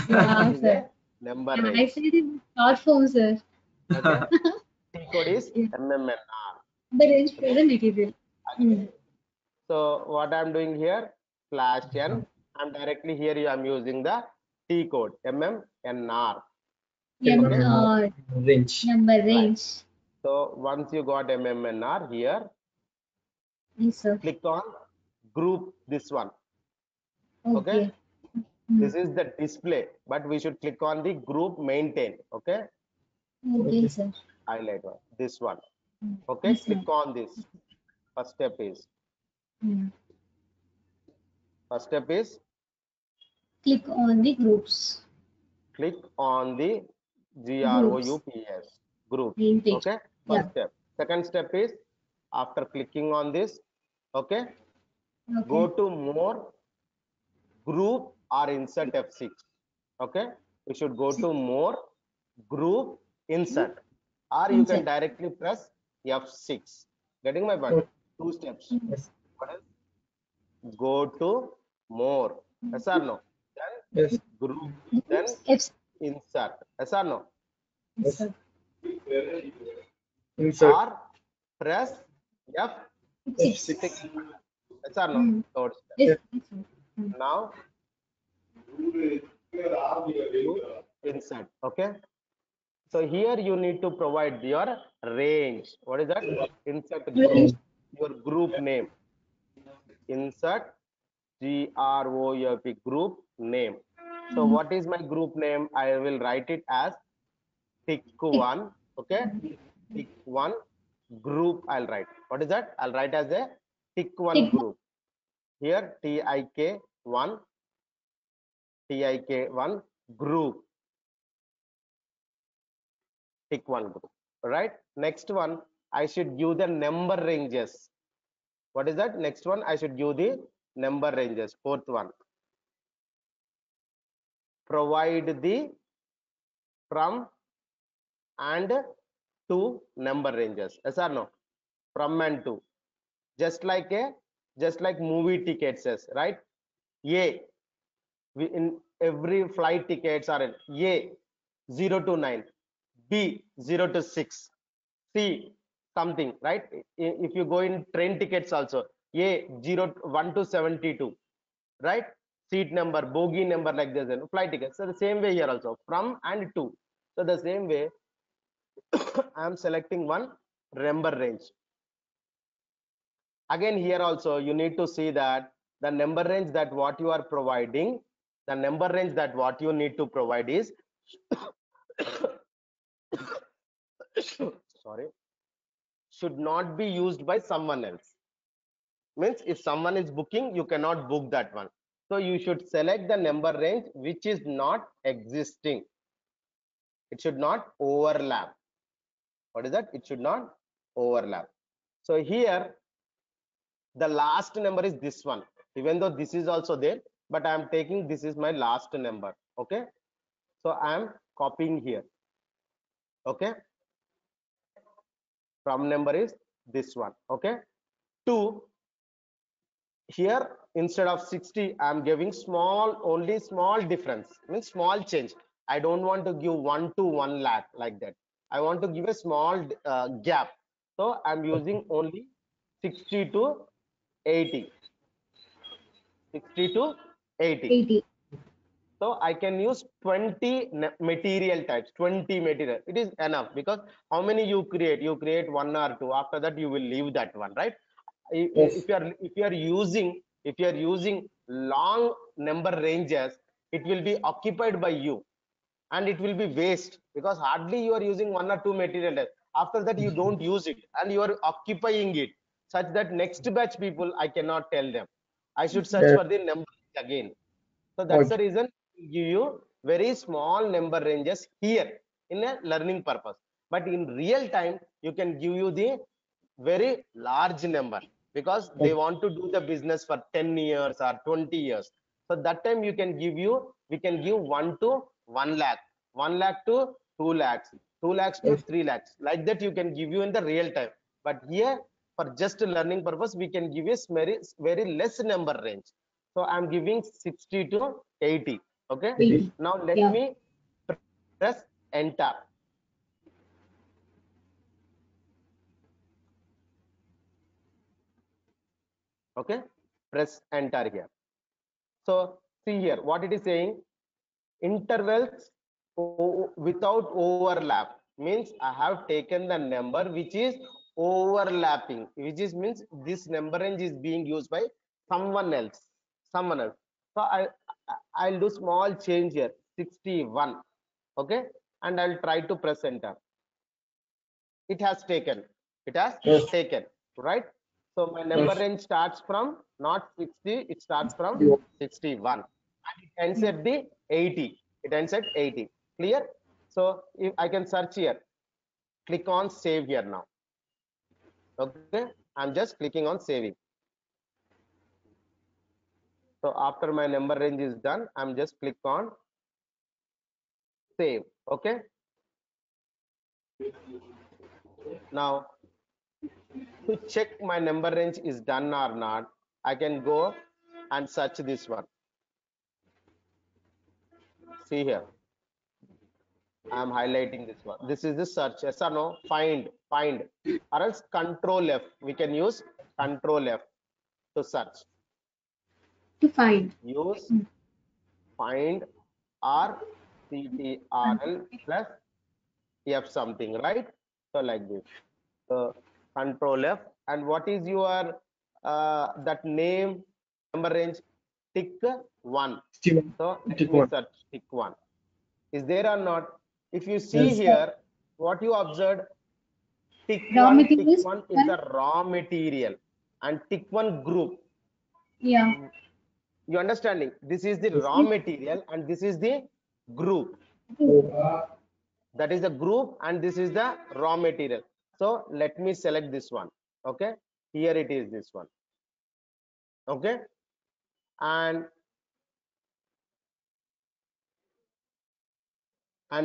Yeah, It is sir. a number I range. said in short form, sir. Okay. T code is MMNR. The range for the material. So what I am doing here, /n I'm directly here. I'm using the T code MMNR. Number Range. range. So once you got MMNR here, Yes, sir. click on group this one. Okay. This is the display, but we should click on the group maintain. Okay, Okay, sir. highlight one, this one. Hmm. Okay, This click one. on this. First step is Hmm. first step is Click on the groups. click on the Groups. groups. Maintain. Okay, Yeah. first step. Second step is after clicking on this, okay, go Okay. to more group or insert F6. Okay, you should go to more group insert, or you can Insert. directly press F6. Getting my point? Two steps. Hmm. Yes. What else? Go to more. Yes or no? Then Yes. group. Then Groups. F. insert. Yes or no? Yes, Yes. sir. Insert. Or press Six. F6. Yes or no? Hmm. Third step. This. Yes. This one. Hmm. Now group insert. Okay. So here you need to provide your range. What is that? Insert group. Range. Your group name. Insert group group name. So Hmm. what is my group name? I will write it as tick Tick. one. Okay, tick one group. I'll write. What is that? I'll write as a tick one Tick. group. Here tik1 tik1 group, tick one group. Right. Next one, I should give the number ranges. What is that? Next one, I should give the number ranges. Fourth one, provide the from and to number ranges. Yes or no? From and to. Just like movie tickets says, right? A, we in every flight tickets are in A 0 to 9, B 0 to 6, C something, right? If you go in train tickets also, A 1 to 72, right? Seat number, bogie number, like this, and flight tickets. So the same way here also, from and to. So the same way I am selecting one number range. Again here also you need to see that the number range that what you are providing, the number range that what you need to provide is sorry, should not be used by someone else. Means if someone is booking, you cannot book that one. So you should select the number range which is not existing. It should not overlap. What is that? It should not overlap. So here the last number is this one, even though this is also there, but I am taking this is my last number. Okay, so I am copying here. Okay, from number is this one. Okay, 2 here instead of 60 I am giving small, only small difference, means small change. I don't want to give 1 to 1 lakh like that. I want to give a small gap, so I'm using only 60 to 80, 60 to 80. 80. So I can use 20 material types, 20 material. It is enough, because how many you create? You create one or two, after that you will leave that one, right? Yes. If you are using long number ranges, it will be occupied by you and it will be waste, because hardly you are using one or two material types. After that you don't use it and you are occupying it, such that next batch people I cannot tell them. I should search Yes. for the number again. So that's the Okay. reason we give you very small number ranges here in a learning purpose. But in real time, you can give you the very large number, because they Okay. want to do the business for 10 years or 20 years. So that time we can give 1 to 1 lakh, 1 lakh to 2 lakhs, 2 lakhs to Yes. 3 lakhs. Like that you can give you in the real time. But here for just learning purpose, we can give you very less number range. So I'm giving 60 to 80. Okay. 80. Now let Yeah. me press enter. Okay. Press enter here. So See here, what it is saying, intervals without overlap means I have taken the number which is overlapping, which is means this number range is being used by someone else. So I'll do small change here, 61. Okay, and I'll try to press enter. It has taken. It has Yes. taken, right? So my number Yes. range starts from not 60, it starts from 61. And it ends at the 80. It ends at 80. Clear? So if I can search here, click on save here now. Okay, I'm just clicking on saving. So after my number range is done, I'm just click on save. Okay. Now to check my number range is done or not, I can go and search this one. See here, I am highlighting this one. This is the search. Yes or no? Find, or else Control F. We can use Control F to search. To find. Use find or CTRL plus F something, right? So like this. So Control F. And what is your that name number range? Tick 1. So let me search tick 1. Is there or not? If you see Yes. here, what you observed, tick Raw 1 materials. is the raw material, and tick 1 group. Yeah. You understanding? This is the raw material and this is the group. That is the group and this is the raw material. So let me select this one. Okay, here it is, this one. Okay, and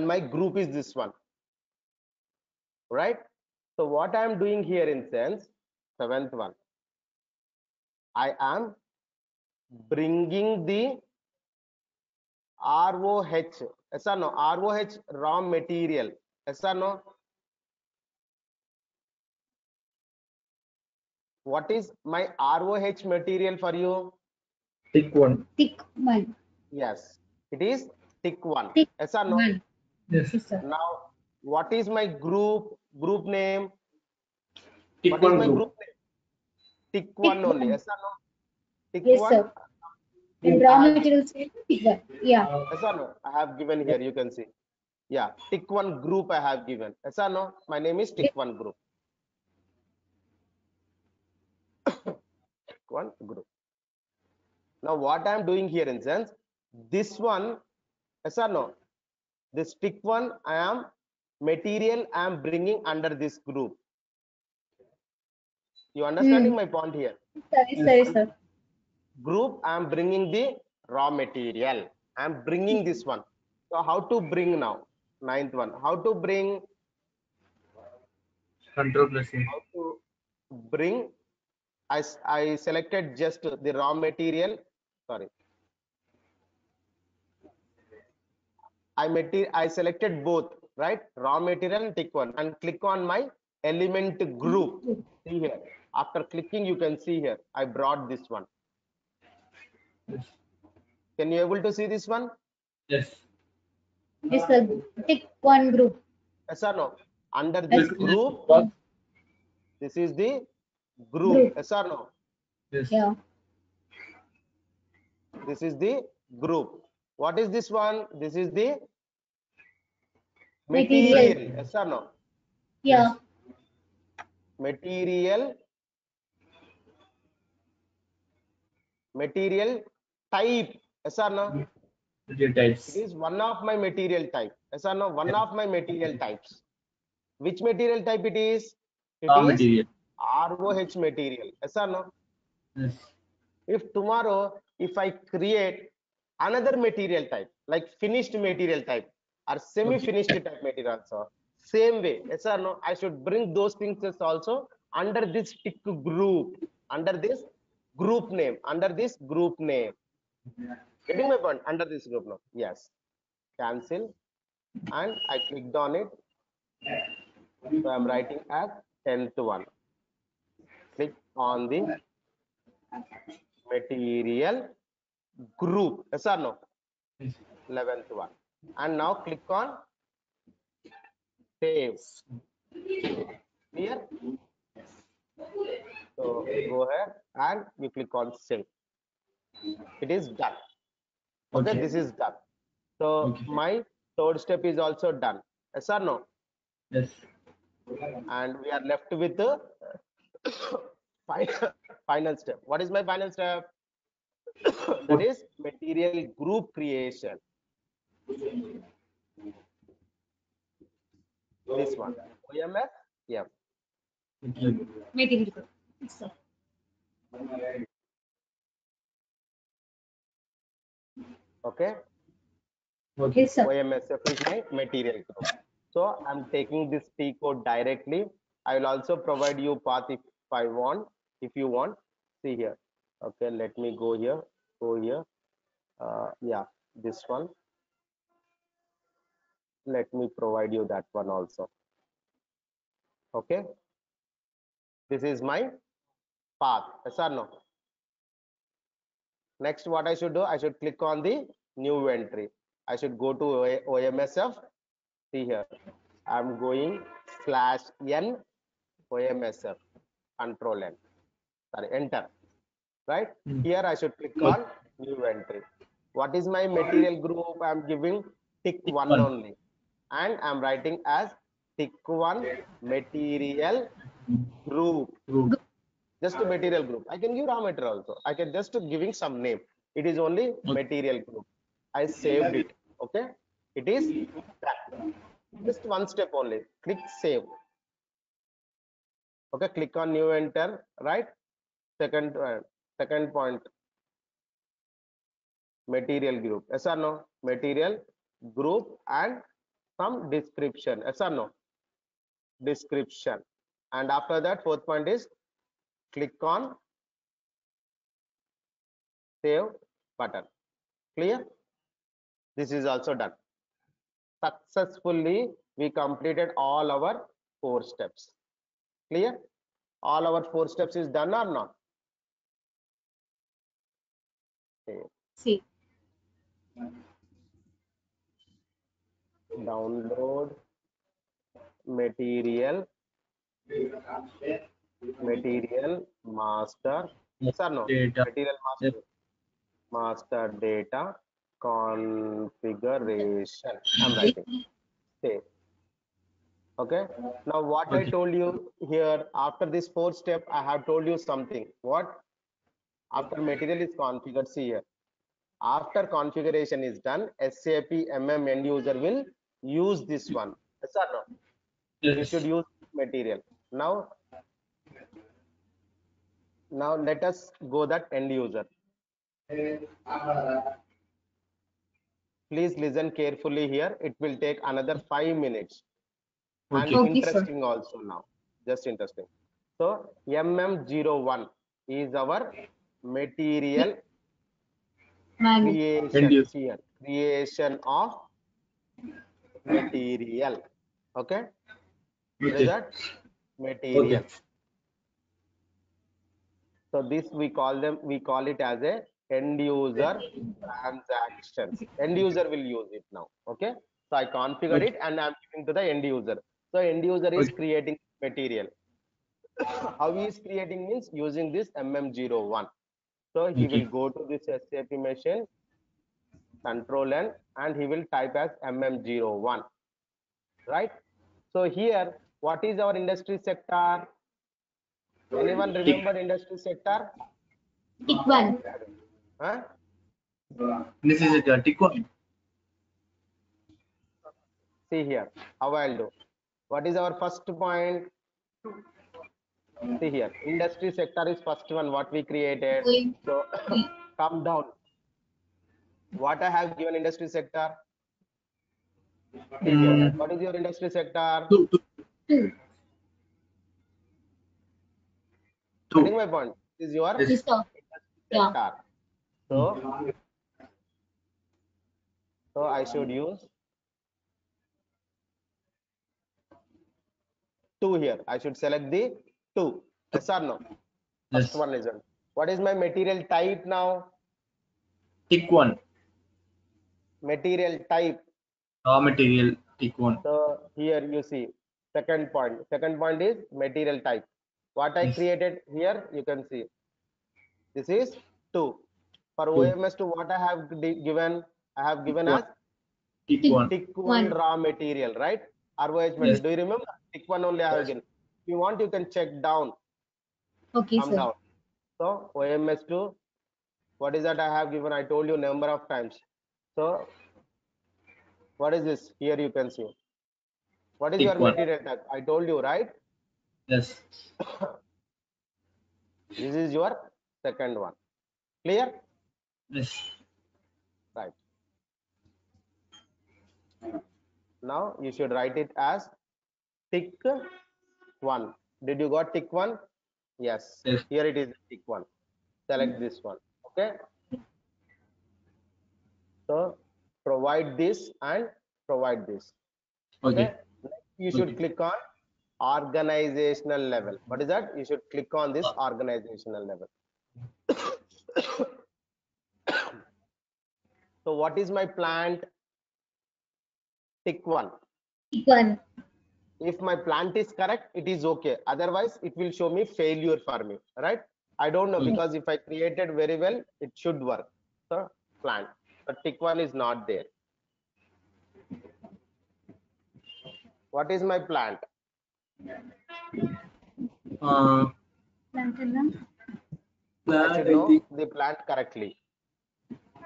my group is this one, right? So what I am doing here in sense, 7th one, I am bringing the ROH, yes or no? ROH raw material, yes or no? What is my ROH material for you? Tick 1. Tick 1. Yes, it is tick 1. Tick Yes or no? 1. Yes. Yes, sir. Now, what is my group name? Tick What is 1 my group. group name? Tick Tick 1 only. 1. Yes or no? Tick Yes, 1. sir. And I raw have, materials. Tick 1. Yeah. yes or no? I have given here. You can see. Yeah, tick 1 group I have given. Yes or no? My name is tick 1 group. Tick 1 group. Now, what I am doing here in sense, this one, yes or no? This tick 1 I am material I am bringing under this group. You understanding my point here? Sorry, sir. Group I am bringing the raw material. I am bringing this one. So how to bring now? 9th one. How to bring? Control plus A. How to bring? I selected just the raw material. Sorry. I selected both, right? Raw material and tick 1 and click on my element group. See here. After clicking, you can see here. I brought this one. Yes. Can you able to see this one? Yes. Yes, sir. Tick 1 group. Yes or no? Under Yes. this group, this is the group. Yes or no? Yes. Yeah. This is the group. What is this one? This is the material. Yes or no? Yeah. Material type. Yes or no? Material types. It is one of my material type. Yes or no? One of my material types. Which material type it is? It Raw is material. ROH material. Yes or no? Yes. If tomorrow, if I create another material type, like finished material type or semi-finished type material also, same way, yes or no, I should bring those things also under this tick group, under this group name, Getting my point? Under this group now. Yes. Cancel. And I clicked on it. So I'm writing as 10th one. Click on the material group. Yes or no? Yes. 11th one. And now click on save. Clear? So go ahead and you click on save. It is done. Okay, Okay. this is done. So Okay. my third step is also done. Yes or no? Yes. And we are left with the final step. What is my final step? That is material group creation. This one. OMS? Yeah. Material group. Sir. Okay. Okay. Yes, sir. OMSF is my material group. So I'm taking this T code directly. I will also provide you path if I want. If you want, see here. Okay, let me go here. Go here. Yeah, this one. Let me provide you that one also. Okay. This is my path. Yes or no? Next, what I should do? I should click on the new entry. I should go to OMSF. See here. I'm going /n OMSF. Control N. Sorry, enter. Right here I should click on new entry. What is my material group? I'm giving tick one only, and I'm writing as tick one material group. Group. Just a material group. I can give raw material also. I can just giving some name. It is only material group. I saved it. Okay, it is done. Just one step only. Click save. Okay, click on new enter. Right, second point, material group. Yes or no? Material group and some description. Yes or no? Description. And after that, fourth point is click on save button. Clear? This is also done. Successfully, we completed all our 4 steps. Clear? All our 4 steps is done or not? Okay. See. Download material master. Yes or no? Data. Material Yes. master data configuration. I'm writing save. Okay, now what I Okay. told you here, after this 4th step, I have told you something. What? After material is configured, see here, after configuration is done, SAP end user will use this one. Yes or no? We should Yes. use material. Now let us go that end user. Please listen carefully here. It will take another 5 minutes. And Okay. Okay, sir. interesting also now. Just interesting. So MM01 is our material Manual. creation. End use. See here, creation of material. Okay. What is Okay. that? Okay. Material. So this we call it as a end user transactions. End user will use it now. Okay. So I configured Okay. it and I'm giving to the end user. So end user is Okay. creating material. How he is creating means using this MM01. So he will Okay. go to this SAP machine, control N, and he will type as MM01. Right. So here, what is our industry sector? Anyone Tick. remember industry sector? Tick one. Huh? This is a tick one. See here, how I'll do. What is our first point? See here, industry sector is first one what we created. Going. So come down. What I have given industry sector? See here, what is your industry sector? Two. Two. Getting Two. my point? This is your Yes. Yes, sir. Yeah. sector. So I should use 2 here. I should select the 2. Yes or no? First Yes. one is done. What is my material type now? Tick 1. Material type. Raw material. Tick 1. So here you see second point. Second point is material type. What I Yes. created here, you can see this is 2. For 2. OMS 2, what I have given, I have Tick given 1. as Tick Tick 1. tick 1 1. raw material, right? ROH Yes. material. Do you remember? Tick 1 only I have Yes. given. If you want, you can check down, Okay, come sir. down. So OMS 2, what is that I have given? I told you number of times. So what is this? Here you can see. What is your Tick 1. material type? I told you, right? Yes. This is your second one. Clear? Yes. Right. Now you should write it as tick 1. Did you got tick 1? Yes. Yes. Here it is tick 1. Select this one. Okay. So provide this and provide this. Okay. Okay. Next, you should Okay. click on organizational level. What is that? You should click on this organizational level. So what is my plant? Tick 1. Tick 1. If my plant is correct, it is okay. Otherwise, it will show me failure for me, right? I don't know, Okay. because if I created very well, it should work. So plant, but tick 1 is not there. What is my plant? Uh, Plant and run. I plant, should I know think. the plant correctly.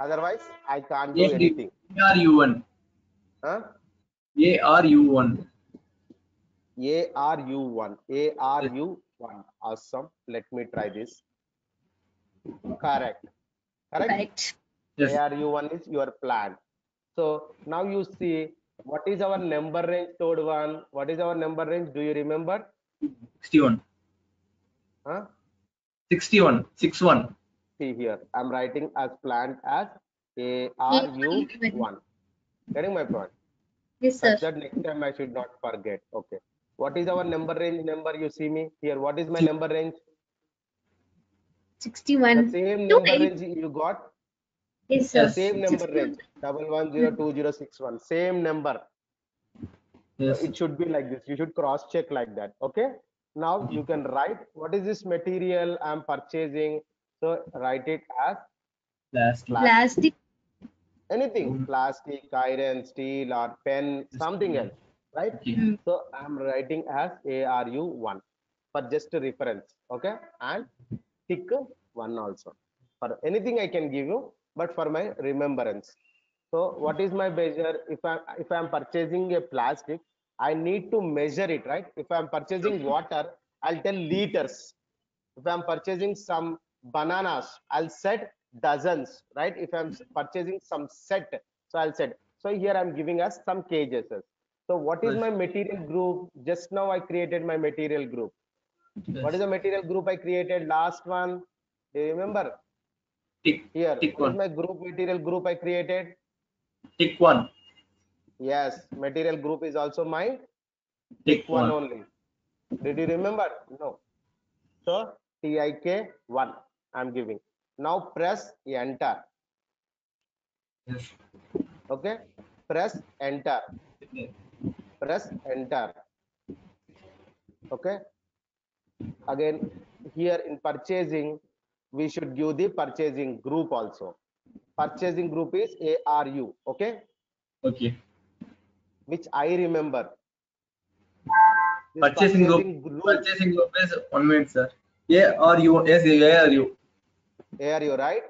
Otherwise, I can't do anything. ARU1. Huh? ARU1. ARU1. ARU1. Awesome. Let me try this. Correct. Correct. Correct. Yes. ARU1 is your plant. So now you see what is our number range, toad one. What is our number range? Do you remember? 61. Huh? 61. 61. See here. I'm writing as plant as ARU1. Getting my point? Yes, sir. Such that next time I should not forget. Okay. What is our number range number? You see me here. What is my number range? 61. The same 2 number 8. range you got. Yes, The sir. same number 61. range. 11102061. Same number. Yes. It should be like this. You should cross check like that. Okay. Now you can write what is this material I'm purchasing. So write it as Plastic. Plastic. anything, plastic, iron, steel, or pen, something else, right? Okay. So I'm writing as ARU1 for just a reference. Okay. And tick 1 also. For anything I can give you, but for my remembrance. So what is my measure? If I'm purchasing a plastic, I need to measure it, right? If I'm purchasing water, I'll tell liters. If I'm purchasing some bananas, I'll set dozens, right? If I'm purchasing some set, so I'll set. So here I'm giving us some kgs. So what is Yes. my material group? Just now I created my material group. What is the material group I created? Last one. Do you remember? Tick. Here, Tick what is 1. my group material group I created? Tick 1. Yes, material group is also my Tick tick 1 1. only. Did you remember? No. So TIK 1 I'm giving. Now press enter. Yes. Okay. Press enter. Press enter. Okay. Again, here in purchasing, we should give the purchasing group also. Purchasing group is ARU. Okay. Okay. Which I remember. This Purchasing group. group Purchasing group is 1 minute, sir. ARU. Yes. ARU. ARU, right?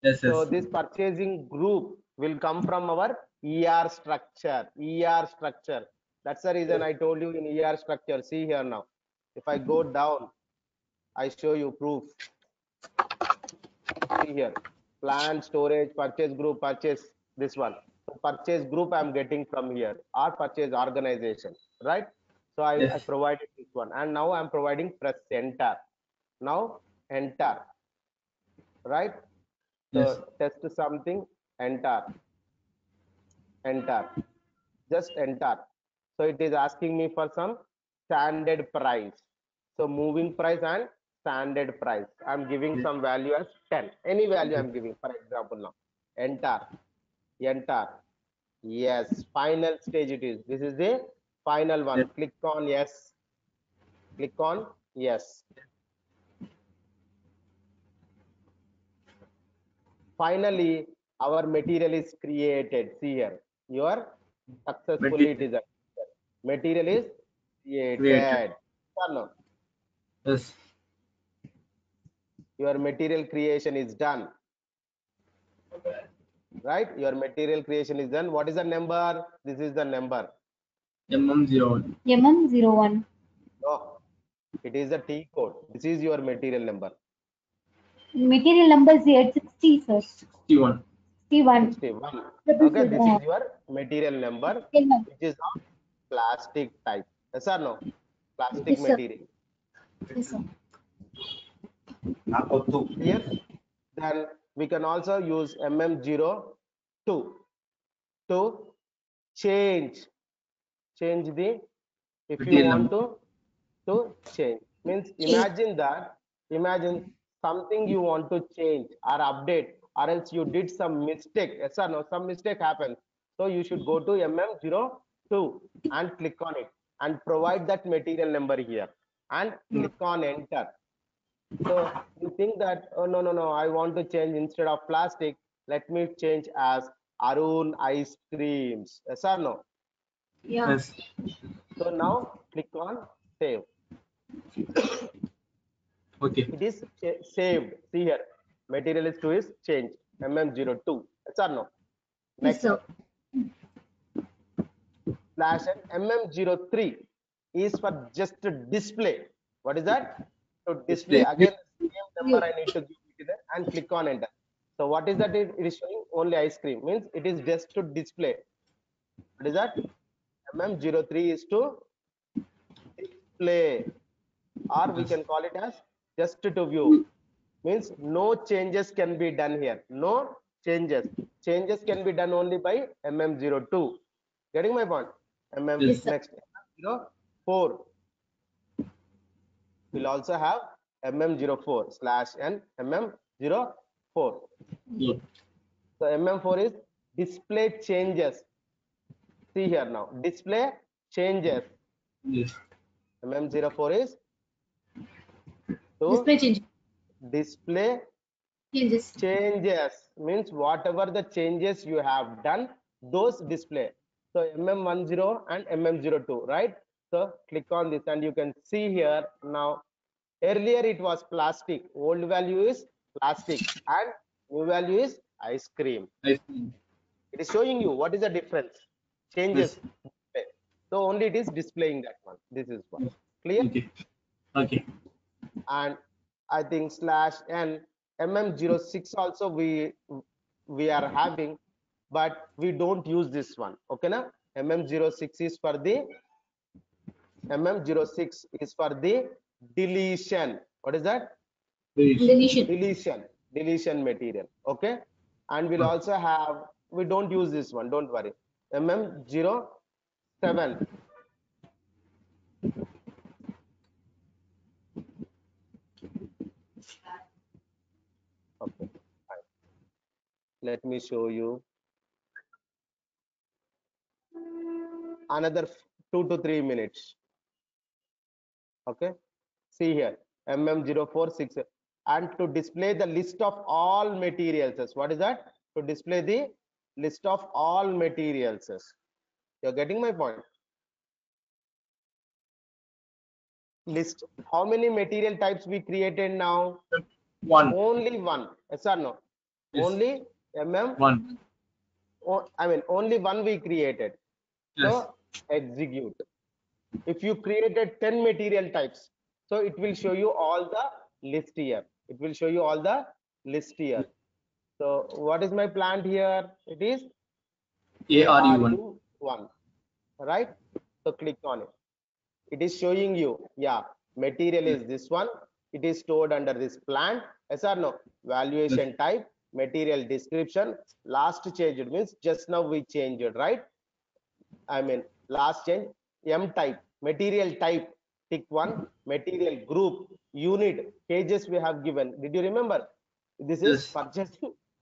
Yes. So Yes. this purchasing group will come from our ER structure. ER structure. That's the reason I told you in ER structure. See here now. If I go down, I show you proof. See here. Plan, storage, purchase group, purchase this one. So purchase group I'm getting from here. Or purchase organization, right? So I Yes. provided this one. And now I'm providing press enter. Now enter, right? Yes. So test something, enter, enter, just enter. So it is asking me for some standard price. So moving price and standard price. I'm giving Yes. some value as 10. Any value I'm giving, for example now. enter, enter. Yes, final stage it is. This is the final one. Click on yes. Click on yes. Finally, our material is created. See here. Your successfully it is. Material is created. Or no? Yes. Your material creation is done. Right? Your material creation is done. What is the number? This is the number. MM01. MM01. No, it is the T code. This is your material number. Material number is 860, sir. 61. 61. 61. Okay, this is your material number, which is of plastic type. Yes or no? Plastic Yes, sir. material. Yes, sir. Here, then we can also use MM02 to change the, if you Material want number. to change, means imagine something you want to change or update, or else you did some mistake. Yes or no? Some mistake happens, so you should go to MM02 and click on it and provide that material number here and click on enter. So you think that, oh no, I want to change, instead of plastic, let me change as Arun ice creams. Yes or no? Yeah. Yes. So now click on save. Okay. It is saved. See here, material is 2 is changed. MM02. Yes or no? Yes, Next, sir. slash and MM03 is for just to display. What is that? To display. Display. Again, same number I need to give it there and click on enter. So what is that? It is showing only ice cream. Means it is just to display. What is that? MM03 is to display, or we can call it as just to view. Means no changes can be done here. No changes. Changes can be done only by MM02. Getting my point? MM Yes. next MM04. We'll also have MM04 slash and MM04. Yeah. So MM4 is display changes. See here now, display changes. Yes. MM04 is to Display change. display Changes. changes, means whatever the changes you have done, those display. So MM10 and MM02, right? So click on this and you can see here now. Earlier it was plastic, old value is plastic, and new value is ice cream. I see. It is showing you what is the difference, changes. Yes. So only it is displaying that one. This is one. Clear? Okay. Okay. And I think slash n MM06 also we are having, but we don't use this one. Okay, na? MM06 is for the MM06 is for the deletion. What is that? Deletion. Deletion material. Okay, and we'll also have, we don't use this one. Don't worry. MM07. Okay, fine. Let me show you another 2 to 3 minutes. Okay, see here, MM046, and to display the list of all materials. What is that? To display the list of all materials. You're getting my point? List. How many material types we created now? One. Only one. Yes or no? Yes. Only MM. One. I mean, only one we created. Yes. So execute. If you created 10 material types, so it will show you all the list here. It will show you all the list here. So what is my plant here? It is ARU1. right? So click on it. It is showing you, yeah, material is this one. It is stored under this plant. Yes or no? Valuation Yes. type, material description, last change. It means just now we changed it, right? I mean, last change, M type, material type, tick one, material group, unit, pages we have given. Did you remember? This is Yes.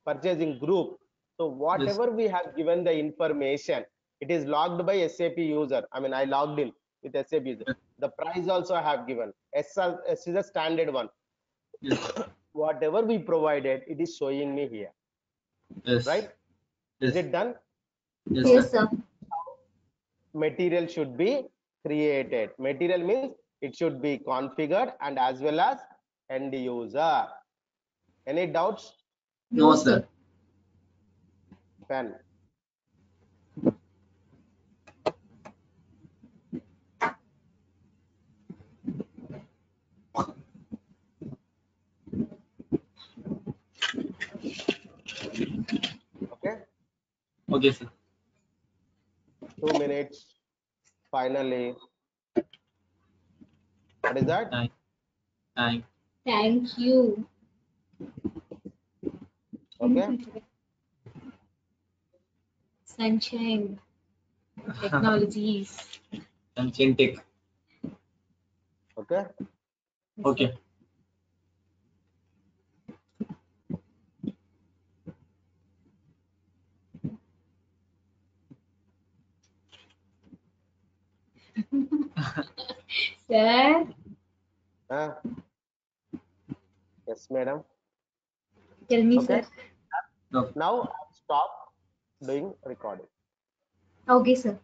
purchasing group. So whatever we have given the information, it is logged by SAP user. I mean, I logged in with SAP user. The price also I have given. S is a standard one. Yes. Whatever we provided, it is showing me here. Yes. Right? Yes. Is it done? Yes, Yes, sir. sir. Material should be created. Material means it should be configured and as well as end user. Any doubts? No, sir. Pen. Okay. Okay, sir. 2 minutes. Finally. What is that? Thank. Thank you. Okay. Sunshine. Technologies. I'm Chintek. Okay. Okay. Sir, Uh, yes, madam. tell me, Okay. sir. No. Now stop doing recording. Okay, sir.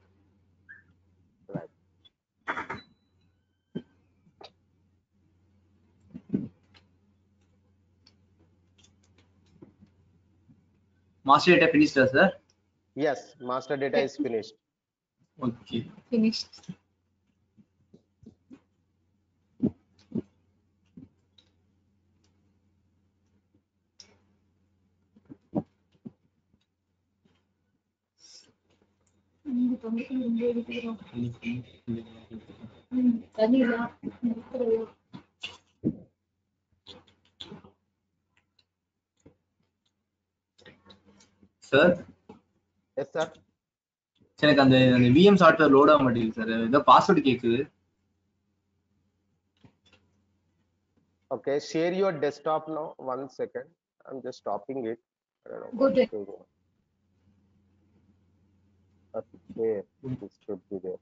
Right. Master data finished, sir. Yes, master data is finished. Okay. Finished. Sir, Yes, sir. எனக்கு அந்த VM software load ஆக மாட்டேங்குது sir. ஏதோ password கேக்குது. Okay, share your desktop now. 1 second. I'm just stopping it. I don't know Go what's to it. going on. Okay, this should be there.